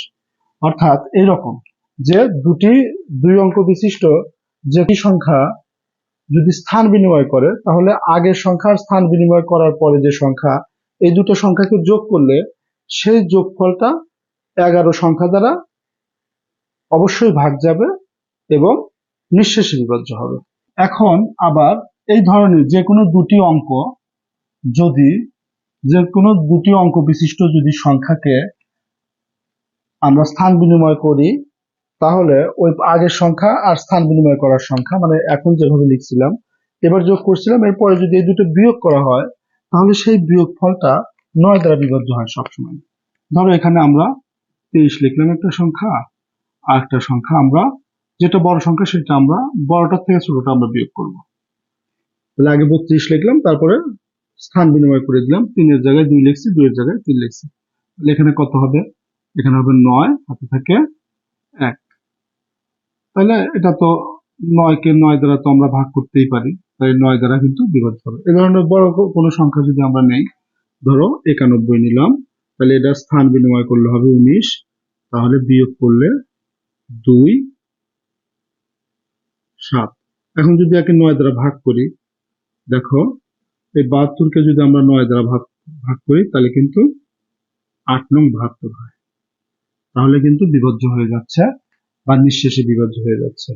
অর্থাৎ এরকম যে দুই অঙ্ক বিশিষ্ট যে সংখ্যা যদি স্থান বিনিময় করে, তাহলে আগের সংখ্যার স্থান বিনিময় করার পরে যে সংখ্যা, এই দুটো সংখ্যাকে যোগ করলে সেই যোগফলটা 11 সংখ্যা দ্বারা অবশ্যই ভাগ যাবে এবং নিঃশেষে বিভাজ্য হবে। এখন আবার এই ধরনের যে কোনো দুটি অঙ্ক বিশিষ্ট যদি সংখ্যাকে আমরা স্থান বিনিময় করি, তাহলে ওই আগের সংখ্যা আর স্থান বিনিময় করার সংখ্যা, মানে এখন যেভাবে লিখছিলাম এবার যোগ করছিলাম, এরপরে যদি এই দুটো বিয়োগ করা হয় তাহলে সেই বিয়োগ ফলটা 9 দ্বারা বিভাজ্য হয় সবসময়। ধরো এখানে আমরা 23 লিখলাম একটা সংখ্যা, আর একটা সংখ্যা আমরা যেটা বড় সংখ্যা সেটা আমরা বড়টার থেকে ছোটটা আমরা বিয়োগ করব। তাহলে আগে 32 লিখলাম, তারপরে স্থান বিনিময় করে দিলাম, 3 এর জায়গায় 2 লিখছি, 2 এর জায়গায় 3 লিখছি। তাহলে এখানে কত হবে? এখানে হবে 9, হাতে থাকে 1। তাহলে এটা তো 9 কে 9 দ্বারা তো আমরা ভাগ করতেই পারি, তাই 9 দ্বারা কিন্তু বিভাজ্য হবে। এই ধরনের বড় কোনো সংখ্যা যদি আমরা নেই, ধরো 91 নিলাম, তাহলে এটা স্থান বিনিময় করলে হবে 19, তাহলে বিয়োগ করলে 2 7। এখন যদি একে 9 দ্বারা ভাগ করি, দেখো এই 72কে যদি আমরা 9 দ্বারা ভাগ করি তাহলে কিন্তু 8 নং 72 হয়, তাহলে কিন্তু বিভাজ্য হয়ে যাচ্ছে বা নিঃশেষে বিভাজ্য হয়ে যাচ্ছে।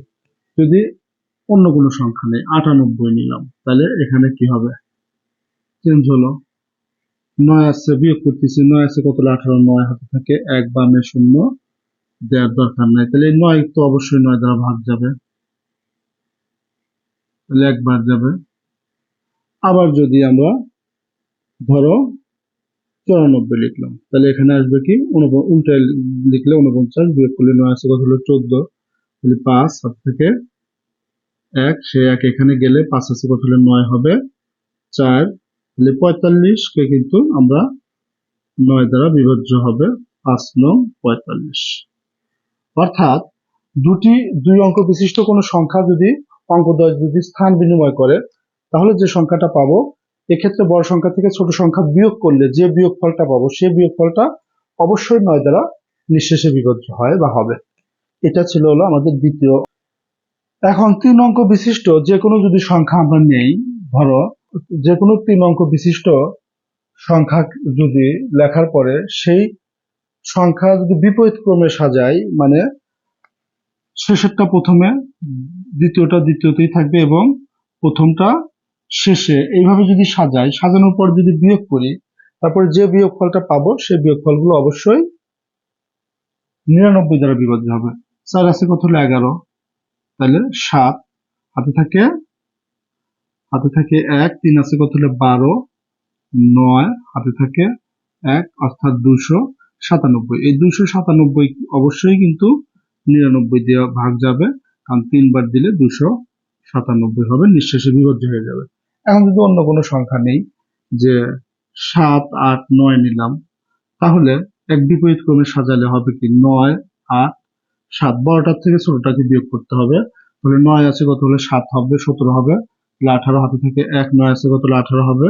যদি অন্য কোনো সংখ্যা নেই, 98 নিলাম, তাহলে এখানে কি হবে? চেঞ্জ হলো, 9 আছে, বিয়োগ করতেছি, 9 আছে কত হলো 18, 9 হাতে থাকে 1, বামে 0 দেওয়ার দরকার নাই, তাহলে 9 তো অবশ্যই 9 দ্বারা ভাগ যাবে, তাহলে একবার যাবে। আবার যদি আমরা ধরো 94 লিখলাম, তাহলে এখানে আসবে কি, উল্টায় লিখলে 49, বিয়োগ করলে 9 আছে কত হলো 14, তাহলে 5 হাত থেকে 1, সে 1 এখানে গেলে 5 আছে কত হলে 9 হবে 4, তাহলে 45 কে কিন্তু আমরা 9 দ্বারা বিভাজ্য হবে, 5 নং 45। অর্থাৎ দুই অঙ্ক বিশিষ্ট কোনো সংখ্যা যদি অঙ্কদ্বয় যদি স্থান বিনিময় করে, তাহলে যে সংখ্যাটা পাবো, এক্ষেত্রে বড় সংখ্যা থেকে ছোট সংখ্যা বিয়োগ করলে যে বিয়োগফলটা পাবো, সেই বিয়োগফলটা অবশ্যই 9 দ্বারা নিঃশেষে বিভাজ্য হয় বা হবে। এটা ছিল হলো আমাদের দ্বিতীয়। এখন 3 অঙ্ক বিশিষ্ট যে কোনো যদি সংখ্যা আমরা নেই, ধরো যে কোনো 3 অঙ্ক বিশিষ্ট সংখ্যা যদি লেখার পরে সেই সংখ্যা যদি বিপরীত ক্রমে সাজাই, মানে শেষেরটা প্রথমে, দ্বিতীয়টা দ্বিতীয়তেই থাকবে এবং প্রথমটা শেষে, এইভাবে যদি সাজাই, সাজানোর পর যদি বিয়োগ করি, তারপরে যে বিয়োগফলটা পাবো সেই বিয়োগফলগুলো অবশ্যই 99 দ্বারা বিভাজ্য হবে। 4 আছে কত হলো 11, তাহলে 7 হাতে থাকে 1, 3 আছে কত হলো 12, 9 হাতে থাকে 1, অর্থাৎ 297। এই 297 অবশ্যই কিন্তু 99 দিয়ে ভাগ যাবে, কারণ 3 বার দিলে 297 হবে, নিঃশেষে বিভাজ্য হয়ে যাবে। এখন যদি অন্য কোনো সংখ্যা নেই, যে 7 8 9 নিলাম, তাহলে এক বিপরীত ক্রমে সাজালে হবে কি, 9 8 7, বড়টার থেকে ছোটটাকে বিয়োগ করতে হবে, তাহলে 9 আছে কত হলে 7 হবে, 17 হবে, 18 হাতে থেকে 1, 9 আছে কত হলে 18 হবে,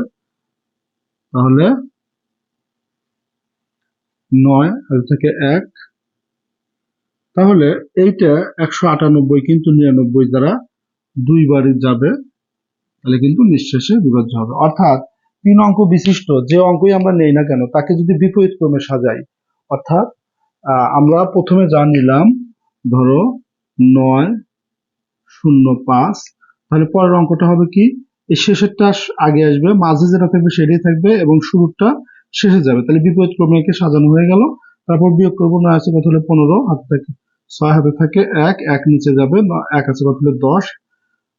তাহলে 9 হাতে থাকে 1, তাহলে এইটা 198 কিন্তু 99 দ্বারা দুইবারই যাবে, তাহলে কিন্তু নিঃশেষে বিভাজ্য হবে। অর্থাৎ 3 অঙ্ক বিশিষ্ট যে অঙ্কই আমরা নেই না কেন তাকে যদি বিপরীত ক্রমে সাজাই, অর্থাৎ আমরা প্রথমে যা নিলাম ধরো 905, তাহলে পরের অঙ্কটা হবে কি, এই শেষেরটা আগে আসবে, মাঝে যেটা থাকবে সেটাই থাকবে এবং শুরুটা শেষে যাবে, তাহলে বিপরীত ক্রমে একে সাজানো হয়ে গেল। তারপর বিয়োগ করবো, 9 আছে কত হলে 15, হাতে থাকে 6, হাতে থাকে 1, 1 নিচে যাবে, 1 আছে কত হলে 10,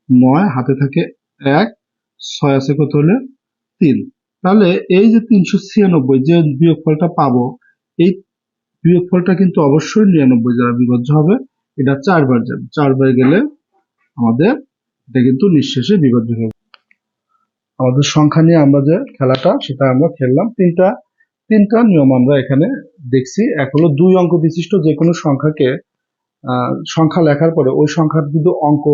9 হাতে থাকে 1, 6 আছে কত হলে 3। তাহলে এই যে 396 যে বিয়োগফলটা পাবো, এই বিয়োগফলটা কিন্তু অবশ্যই 99 দ্বারা বিভাজ্য হবে। এটা 4 বার যাবে, 4 বার গেলে আমাদের এটা কিন্তু নিঃশেষে বিভাজ্য হবে। আমাদের সংখ্যা নিয়ে আমরা যে খেলাটা সেটা আমরা খেললাম। তিনটা নিয়ম আমরা এখানে দেখছি। এক হলো 2 অঙ্ক বিশিষ্ট যে কোনো সংখ্যাকে সংখ্যা লেখার পরে ওই সংখ্যার যদি অঙ্ক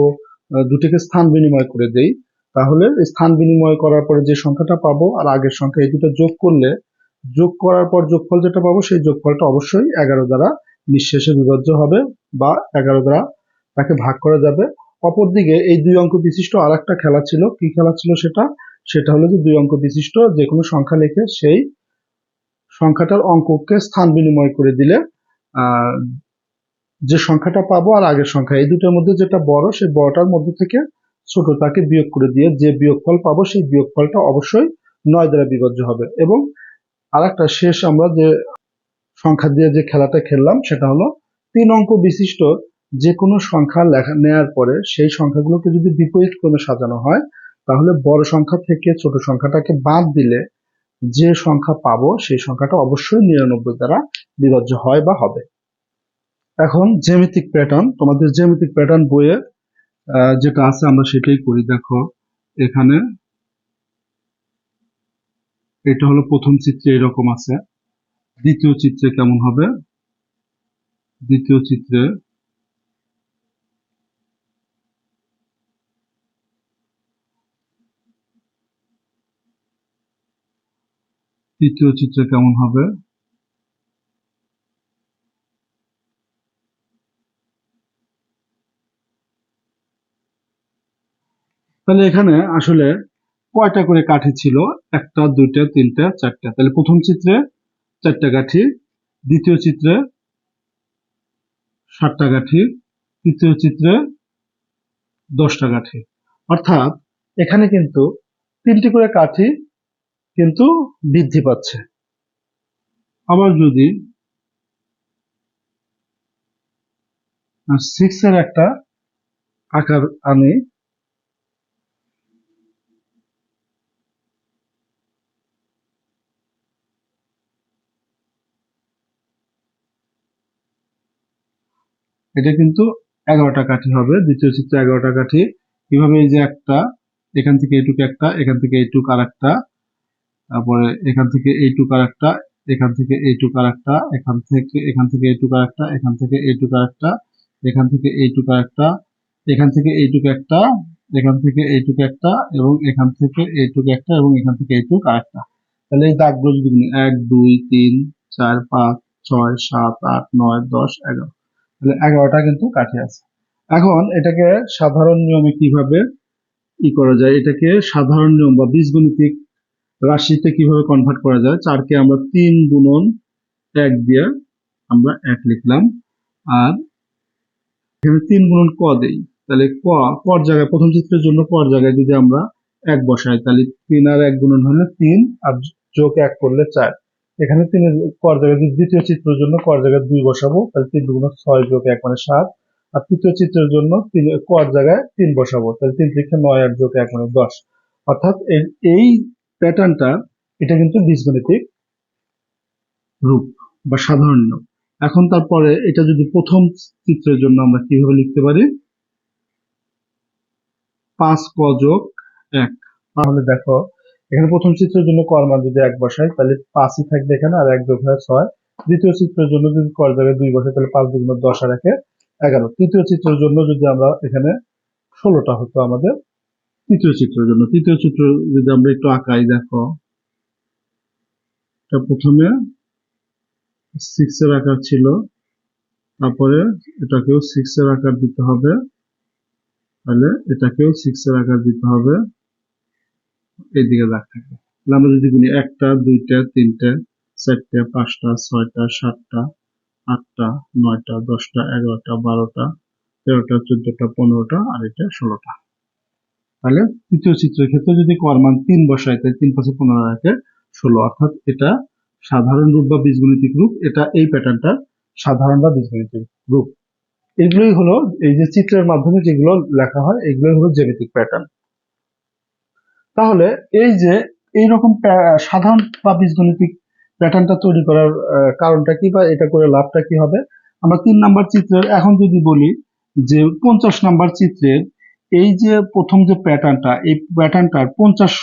দুটিকে স্থান বিনিময় করে দেই, তাহলে স্থান বিনিময় করার পরে যে সংখ্যাটা পাবো আর আগের সংখ্যা এই দুটো যোগ করলে, যোগ করার পর যোগফল যেটা পাবো সেই যোগফলটা অবশ্যই 11 দ্বারা নিঃশেষে বিভাজ্য হবে বা 11 দ্বারা তাকে ভাগ করা যাবে। অপরদিকে এই 2 অঙ্ক বিশিষ্ট আর একটা খেলা ছিল। কি খেলা ছিল সেটা হলো যে 2 অঙ্ক বিশিষ্ট যে কোনো সংখ্যা লিখে সেই সংখ্যাটার অঙ্ককে স্থান বিনিময় করে দিলে যে সংখ্যাটা পাবো আর আগের সংখ্যা এই দুটোর মধ্যে যেটা বড় সেই বড়টার মধ্যে থেকে ছোটটাকে বিয়োগ করে দিয়ে যে বিয়োগফল পাবো সেই বিয়োগফলটা অবশ্যই 9 দ্বারা বিভাজ্য হবে। এবং আরেকটা শেষ আমরা যে সংখ্যা দিয়ে যে খেলাটা খেললাম সেটা হলো 3 অঙ্ক বিশিষ্ট যে কোনো সংখ্যা নেয়ার পরে সেই সংখ্যাগুলোকে যদি বিপরীত ক্রমে সাজানো হয়, তাহলে বড় সংখ্যা থেকে ছোট সংখ্যাটাকে বাদ দিলে যে সংখ্যা পাবো সেই সংখ্যাটা অবশ্যই 99 দ্বারা বিভাজ্য হয় বা হবে। এখন জ্যামিতিক প্যাটার্ন, তোমাদের জ্যামিতিক প্যাটার্ন বইয়ে যেটা আছে আমরা সেটাই করি। দেখো এখানে এটা হলো প্রথম চিত্রে এরকম আছে, দ্বিতীয় চিত্রে কেমন হবে, দ্বিতীয় চিত্রে তৃতীয় চিত্রে কেমন হবে, তাহলে এখানে আসলে কয়টা করে কাঠি ছিল, 1টা 2টা 3টা 4টা, তাহলে প্রথম চিত্রে 4টা কাঠি, দ্বিতীয় চিত্রে 7টা কাঠি, তৃতীয় চিত্রে 10টা কাঠি। অর্থাৎ এখানে কিন্তু 3টি করে কাঠি কিন্তু বৃদ্ধি পাচ্ছে। আবার যদি 6 এর একটা আকার আনি, এটা কিন্তু 11টা কাঠি হবে, দ্বিতীয় চিত্রে 11টা কাঠি। কিভাবে, এই যে একটা, এখান থেকে এইটুকু একটা, এখান থেকে এইটুকু আর একটা, তারপরে এখান থেকে এইটুকু আর একটা, এখান থেকে এইটুকু আর একটা, এখান থেকে এইটুকু আর একটা, এখান থেকে এইটুকু আর একটা, এখান থেকে এইটুকু আর একটা, এখান থেকে এইটুকু একটা, এখান থেকে এইটুকু একটা, এবং এখান থেকে এইটুকু একটা, এবং এখান থেকে এইটুকু আর একটা। তাহলে এই দাগগুলো যদি 1 2 3 4 5 6 7 8 9 10 11, তাহলে 11টা কিন্তু কাঠি আছে। এখন এটাকে সাধারণ নিয়মে কিভাবে করা যায়, এটাকে সাধারণ নিয়ম বা বীজগণিতিক রাশিতে কিভাবে কনভার্ট করা যায়। 4কে আমরা 3 গুণন 1 দিয়ে আমরা 1 লিখলাম, আর এখানে 3 গুণন ক দেই, তাহলে কর জায়গায় প্রথম চিত্রের জন্য কর জায়গায় যদি আমরা 1 বসাই, তাহলে 3 আর 1 গুণন হলে 3, আর যোগ 1 করলে 4। এখানে 3 এর কর জায়গায় দ্বিতীয় চিত্রের জন্য কর জায়গায় 2 বসাবো, তাহলে 3 গুণ 6 যোগ 1 মানে 7। আর তৃতীয় চিত্রের জন্য কর জায়গায় 3 বসাবো, তাহলে 3 লিখে 9 আর যোগ 1 মানে 10। অর্থাৎ এই প্যাটার্নটা এটা কিন্তু বীজগণিতিক রূপ বা সাধারণ নিয়ম। এখন তারপরে এটা যদি প্রথম চিত্রের জন্য আমরা কিভাবে লিখতে পারি, 5 ক যোগ 1, তাহলে দেখো এখানে প্রথম চিত্রের জন্য কর মান যদি 1 বসাই তাহলে 5ই থাকবে এখানে, আর 1 যোগ হয় 6। দ্বিতীয় চিত্রের জন্য যদি কর জায়গায় 2 বসাই তাহলে 5 দুগুণ 10 আর 1 11। তৃতীয় চিত্রের জন্য যদি আমরা এখানে 16টা হতো আমাদের তৃতীয় চিত্রের জন্য। তৃতীয় চিত্র যদি আমরা একটু আঁকাই, দেখো এটা প্রথমে সিক্স এর আকার ছিল, তারপরে এটাকেও সিক্স এর আকার দিতে হবে, তাহলে এটাকেও সিক্স এর আকার দিতে হবে, এইদিকে দাগ থাকবে। আমরা যদি গুনি একটা, দুইটা, তিনটা, চারটা, পাঁচটা, ছয়টা, সাতটা, আটটা, নয়টা, দশটা, 11টা, 12টা, 13টা, 14টা, 15টা, আর এটা 16টা। তাহলে তৃতীয় চিত্রের ক্ষেত্রে যদি কর মান 3 বসাই, তাই 3 5 15 একে 16, অর্থাৎ এটা সাধারণ রূপ বা বীজগণিতিক রূপ, এটা এই প্যাটার্নটা সাধারণ বা বীজগণিতিক রূপ। এগুলোই হলো এই যে চিত্রের মাধ্যমে যেগুলো লেখা হয়, এগুলোই হলো জ্যামিতিক প্যাটার্ন। তাহলে এই যে এইরকম সাধারণ বা বীজগণিতিক প্যাটার্নটা তৈরি করার কারণটা কি, বা এটা করে লাভটা কি হবে? আমরা 3 নাম্বার চিত্রের এখন যদি বলি যে 50 নাম্বার চিত্রের এই যে প্রথম যে প্যাটার্নটা, এই প্যাটার্নটার 50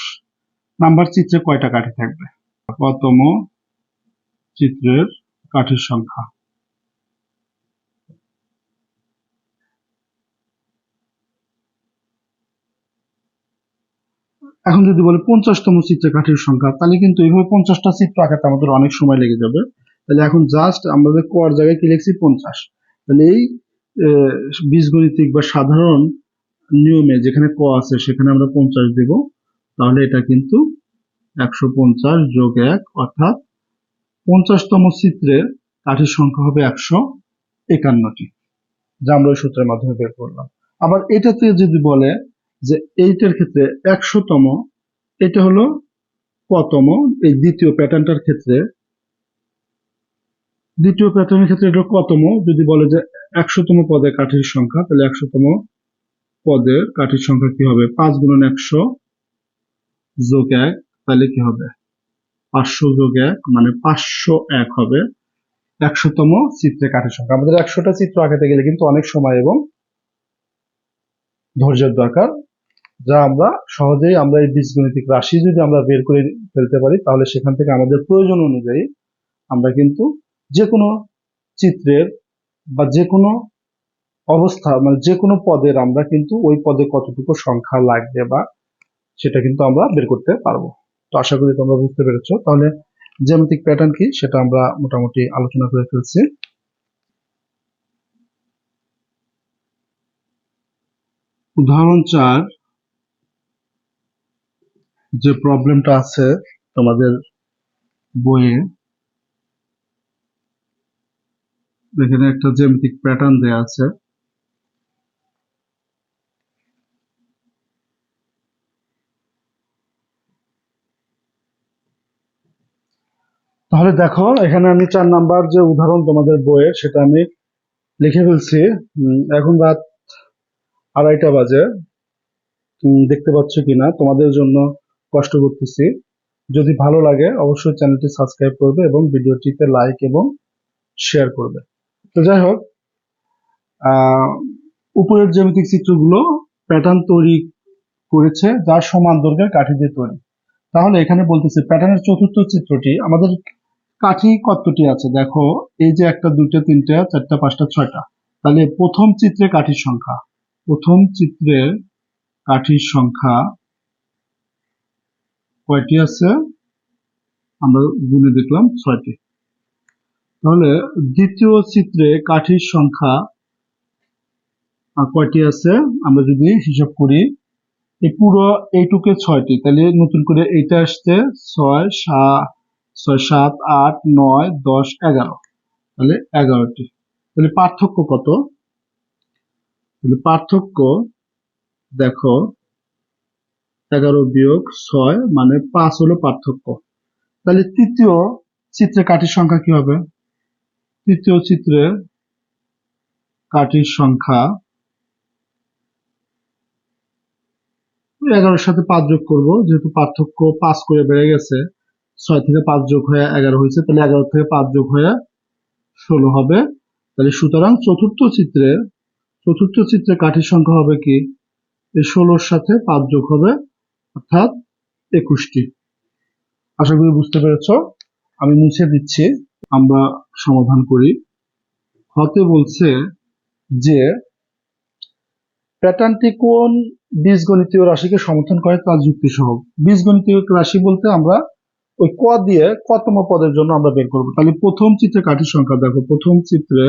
নাম্বার চিত্রে কয়টা কাঠি থাকবে? প্রথম চিত্রের কাঠির সংখ্যা। এখন যদি বলি 50তম চিত্রে কাঠির সংখ্যা, তাহলে কিন্তু এইভাবে 50টা চিত্র আঁকাতে আমাদের অনেক সময় লেগে যাবে। তাহলে এখন জাস্ট আমাদের কর জায়গায় কি লিখছি? 50। তাহলে এই বীজগণিতিক বা সাধারণ নিয়মে যেখানে ক আছে সেখানে আমরা 50 দেব, তাহলে এটা কিন্তু 150 যোগ 1, অর্থাৎ 50তম চিত্রের কাঠির সংখ্যা হবে 151টি, যা আমরা ওই সূত্রের মাধ্যমে বের করলাম। আবার এটাতে যদি বলে যে এইটার ক্ষেত্রে 100তম, এটা হলো কতম? এই দ্বিতীয় প্যাটার্নটার ক্ষেত্রে, দ্বিতীয় প্যাটার্নের ক্ষেত্রে এটা কতম? যদি বলে যে 100তম পদের কাঠির সংখ্যা, তাহলে 100তম পদের কাঠির সংখ্যা কি হবে? 5 গুণন 100 যোগ 1, তাহলে কি হবে? 500 যোগ 1 মানে 501 হবে 100তম চিত্রে কাঠির সংখ্যা। আমাদের 100টা চিত্র আঁকাতে গেলে কিন্তু অনেক সময় এবং ধৈর্যের দরকার, যা আমরা সহজেই আমরা এই বীজগণিতিক রাশি যদি আমরা বের করে ফেলতে পারি, তাহলে সেখান থেকে আমাদের প্রয়োজন অনুযায়ী আমরা কিন্তু যে কোনো চিত্রের বা যে কোনো অবস্থা, মানে যে কোনো পদের আমরা কিন্তু ওই পদে কতটুকু সংখ্যা লাগবে বা সেটা কিন্তু আমরা বের করতে পারবো। তো আশা করি তোমরা বুঝতে পেরেছো। তাহলে জ্যামিতিক প্যাটার্ন কি সেটা আমরা মোটামুটি আলোচনা করে ফেলছি। উদাহরণ 4 যে প্রবলেমটা আছে তোমাদের বইয়ে, এখানে একটা জ্যামিতিক প্যাটার্ন দেয়া আছে। তাহলে দেখো এখানে আমি 4 নাম্বার যে উদাহরণ তোমাদের বইয়ের সেটা আমি লিখে ফেলছি। এখন রাত 2:30 বাজে। দেখতে পাচ্ছ কিনা তোমাদের জন্য কষ্ট করতেছি। যদি ভালো লাগে অবশ্যই চ্যানেলটি সাবস্ক্রাইব করবে এবং ভিডিওটিতে লাইক এবং শেয়ার করবে। তো যাই হোক, উপরের জ্যামিতিক চিত্রগুলো প্যাটার্ন তৈরি করেছে যার সমান দৈর্ঘ্যের কাঠি দিয়ে তৈরি। তাহলে এখানে বলতেছে প্যাটার্নের চতুর্থ চিত্রটি আমাদের কাঠি কতটি আছে? দেখো এই যে 1 2 3 4 5 6টা, তাহলে প্রথম চিত্রে কাঠির সংখ্যা, প্রথম চিত্রের কাঠির সংখ্যা কয়টি আছে? আমরা গুনে দেখলাম 6টি। তাহলে দ্বিতীয় চিত্রে কাঠির সংখ্যা কয়টি আছে? আমরা যদি হিসাব করি, এই পুরো এইটুকে 6টি, তাহলে নতুন করে এইটা আসছে 6 7 8 9 10 11, তাহলে 11টি। তাহলে পার্থক্য কত? তাহলে পার্থক্য দেখো 11 বিয়োগ 6 মানে 5 হলো পার্থক্য। তাহলে তৃতীয় চিত্রে কাঠির সংখ্যা কি হবে? তৃতীয় চিত্রে কাঠির সংখ্যা 11-এর সাথে 5 যোগ করব, যেহেতু পার্থক্য 5 করে বেড়ে গেছে, 6 থেকে 5 যোগ হয়ে 11 হয়েছে, তাহলে 11 থেকে 5 যোগ হয়ে 16 হবে। তাহলে সুতরাং চতুর্থ চিত্রে কাঠির সংখ্যা হবে কি? এই 16-র সাথে 5 যোগ হবে, অর্থাৎ 21টি। আশা করি বুঝতে পেরেছ। আমি মুছে দিচ্ছি, আমরা সমাধান করি। হতে বলছে যে প্যাটার্নটি কোন বীজগণিতীয় রাশিকে সমর্থন করে তা যুক্তি সহ। বীজগণিতীয় রাশি বলতে আমরা ওই ক দিয়ে কতম পদের জন্য আমরা বের করবো। তাহলে প্রথম চিত্রে কাঠির সংখ্যা দেখো, প্রথম চিত্রে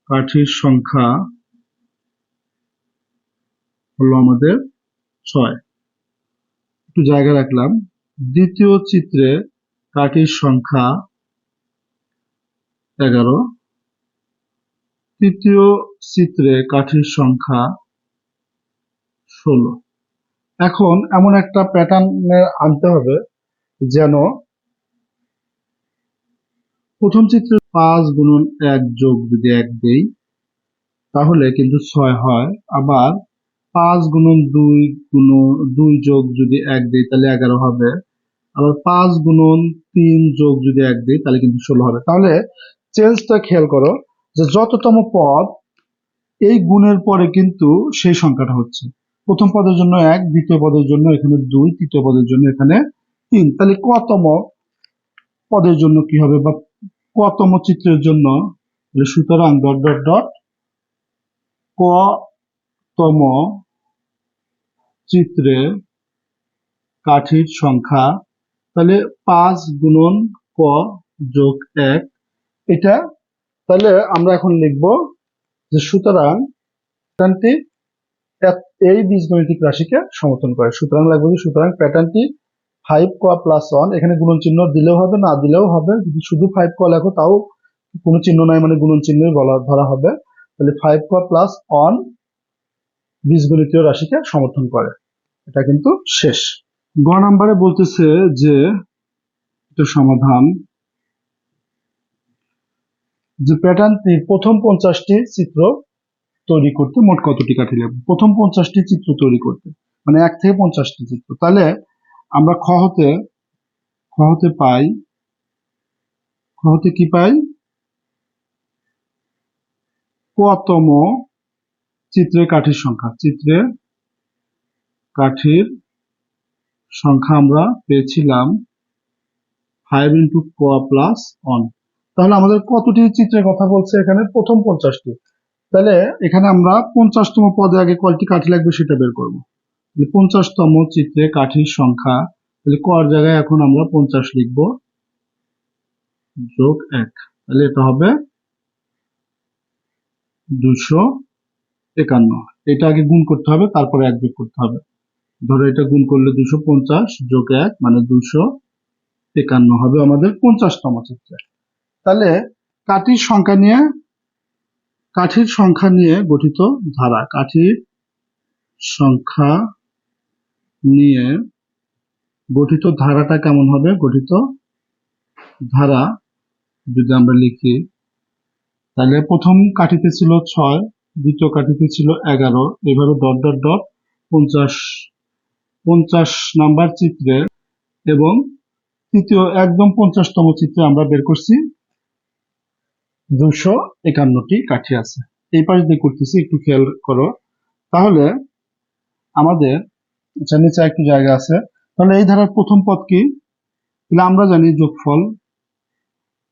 কাঠির সংখ্যা হলো আমাদের 6, একটু জায়গা রাখলাম। দ্বিতীয় চিত্রে কাঠির সংখ্যা 11, তৃতীয় চিত্রে কাঠির সংখ্যা 16। এখন এমন একটা প্যাটার্ন আনতে হবে যেন প্রথম চিত্রে 5 গুণন 1 যোগ যদি 1 দেই তাহলে কিন্তু 6 হয়, আবার 5 গুণন 2 যোগ যদি 1 দেই তাহলে 11 হবে, আবার 5 গুণন 3 যোগ যদি 1 দেই তাহলে কিন্তু 16 হবে। তাহলে চেঞ্জটা খেয়াল করো যে যততম পদ এই গুণের পরে কিন্তু সেই সংখ্যাটা হচ্ছে। প্রথম পদের জন্য 1, দ্বিতীয় পদের জন্য এখানে 2, তৃতীয় পদের জন্য এখানে 3। তাহলে কতম পদের জন্য কি হবে বা কতম চিত্রের জন্য, সুতরাং ডট ডট ডট কতম চিত্রে কাঠির সংখ্যা, তাহলে 5 গুণন ক যোগ 1 এটা। তাহলে আমরা এখন লিখব যে সুতরাং প্যাটার্নটি এই বীজগণিতিক রাশিকে সমর্থন করে। সুতরাং লাগবে যে সুতরাং প্যাটার্নটি 5 ক প্লাস 1, এখানে গুণন চিহ্ন দিলেও হবে না দিলেও হবে, যদি শুধু 5 ক লেখো তাও কোনো চিহ্ন নাই মানে গুণন চিহ্নই ধরা হবে। তাহলে 5 ক প্লাস 1 বীজগণিতীয় রাশিকে সমর্থন করে। এটা কিন্তু শেষ। গ নাম্বারে বলতেছে যে এটা সমাধান, যে প্যাটার্নটির প্রথম 50টি চিত্র তৈরি করতে মোট কতটি কাঠি লাগবে। প্রথম 50টি চিত্র তৈরি করতে মানে 1 থেকে 50টি চিত্র। তাহলে আমরা খ হতে কি পাই, কতম চিত্রে কাঠির সংখ্যা, চিত্রে কাঠির সংখ্যা আমরা পেয়েছিলাম 5 ইন্টু ক প্লাস 1। তাহলে আমাদের কতটি চিত্রের কথা বলছে এখানে, প্রথম 50টি। তাহলে এখানে আমরা 50তম পদে আগে কয়টি কাঠি লাগবে সেটা বের করবো। 50তম চিত্রে কাঠির সংখ্যা, তাহলে কর জায়গায় এখন আমরা 50 লিখব যোগ 1, তাহলে এটা হবে 251। এটা আগে গুণ করতে হবে তারপরে 1 যোগ করতে হবে। ধরো এটা গুণ করলে 250 যোগ 1 মানে 251 হবে আমাদের 50তম চিত্রে। তাহলে কাঠির সংখ্যা নিয়ে গঠিত ধারা, কাঠির সংখ্যা নিয়ে গঠিত ধারাটা কেমন হবে, গঠিত ধারা যদি আমরা লিখি তাহলে প্রথম কাঠিতে ছিল 6, দ্বিতীয় কাঠিতে ছিল 11, এভাবে ডট ডট ডট 50 নাম্বার চিত্রে এবং তৃতীয় একদম 50তম চিত্রে আমরা বের করছি 251টি কাঠি আছে। এই পাশ দিয়ে করতেছি, একটু খেয়াল করো। তাহলে আমাদের নিচে একটু জায়গা আছে, তাহলে এই ধারার প্রথম পদ কি, তাহলে আমরা জানি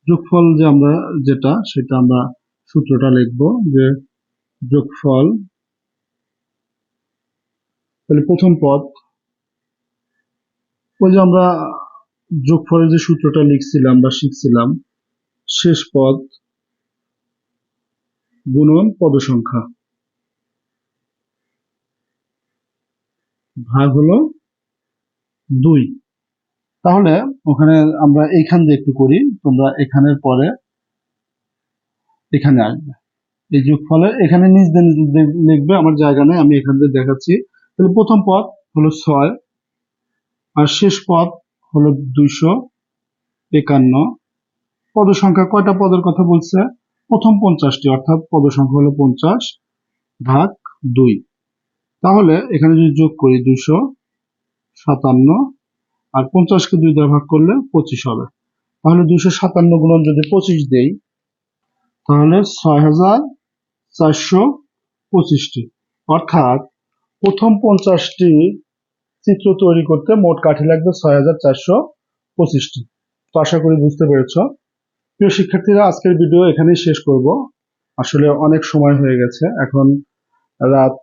যোগফল যে আমরা যেটা সেটা আমরা সূত্রটা লিখবো যে যোগফল, তাহলে প্রথম পদ ওই যে আমরা যোগফলের যে সূত্রটা লিখছিলাম বা শিখছিলাম, শেষ পদ গুণন পদ সংখ্যা ভাগ হলো 2। তাহলে ওখানে আমরা এইখান দিয়ে একটু করি, তোমরা এখানের পরে এখানে আসবে এই যোগফলে, এখানে নিজ দিয়ে লিখবে, আমার জায়গা নেই আমি এখান দিয়ে দেখাচ্ছি। তাহলে প্রথম পদ হলো 6 আর শেষ পদ হলো 251। পদ সংখ্যা কয়টা পদের কথা বলছে, প্রথম 50টি, অর্থাৎ পদ সংখ্যা হলো 50 ভাগ 2। তাহলে এখানে যদি যোগ করি 257 আর 50কে 2 দ্বারা ভাগ করলে 25 হবে। তাহলে 257 গুণন যদি 25 দেই তাহলে 6425টি, অর্থাৎ প্রথম 50টি চিত্র তৈরি করতে মোট কাঠি লাগবে 6425টি। তো আশা করি বুঝতে পেরেছ। প্রিয় শিক্ষার্থীরা, আজকের ভিডিও এখানেই শেষ করব। আসলে অনেক সময় হয়ে গেছে, এখন রাত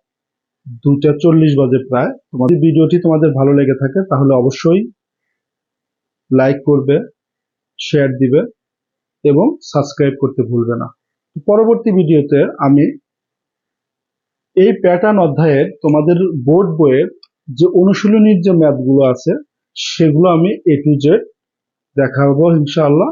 2:40 বাজে প্রায়। তোমাদের ভিডিওটি তোমাদের ভালো লেগে থাকে তাহলে অবশ্যই লাইক করবে, শেয়ার দিবে এবং সাবস্ক্রাইব করতে ভুলবে না। পরবর্তী ভিডিওতে আমি এই প্যাটার্ন অধ্যায়ের তোমাদের বোর্ড বইয়ের যে অনুশীলনীর যে ম্যাথগুলো আছে সেগুলো আমি A to Z দেখাবো ইনশাআল্লাহ।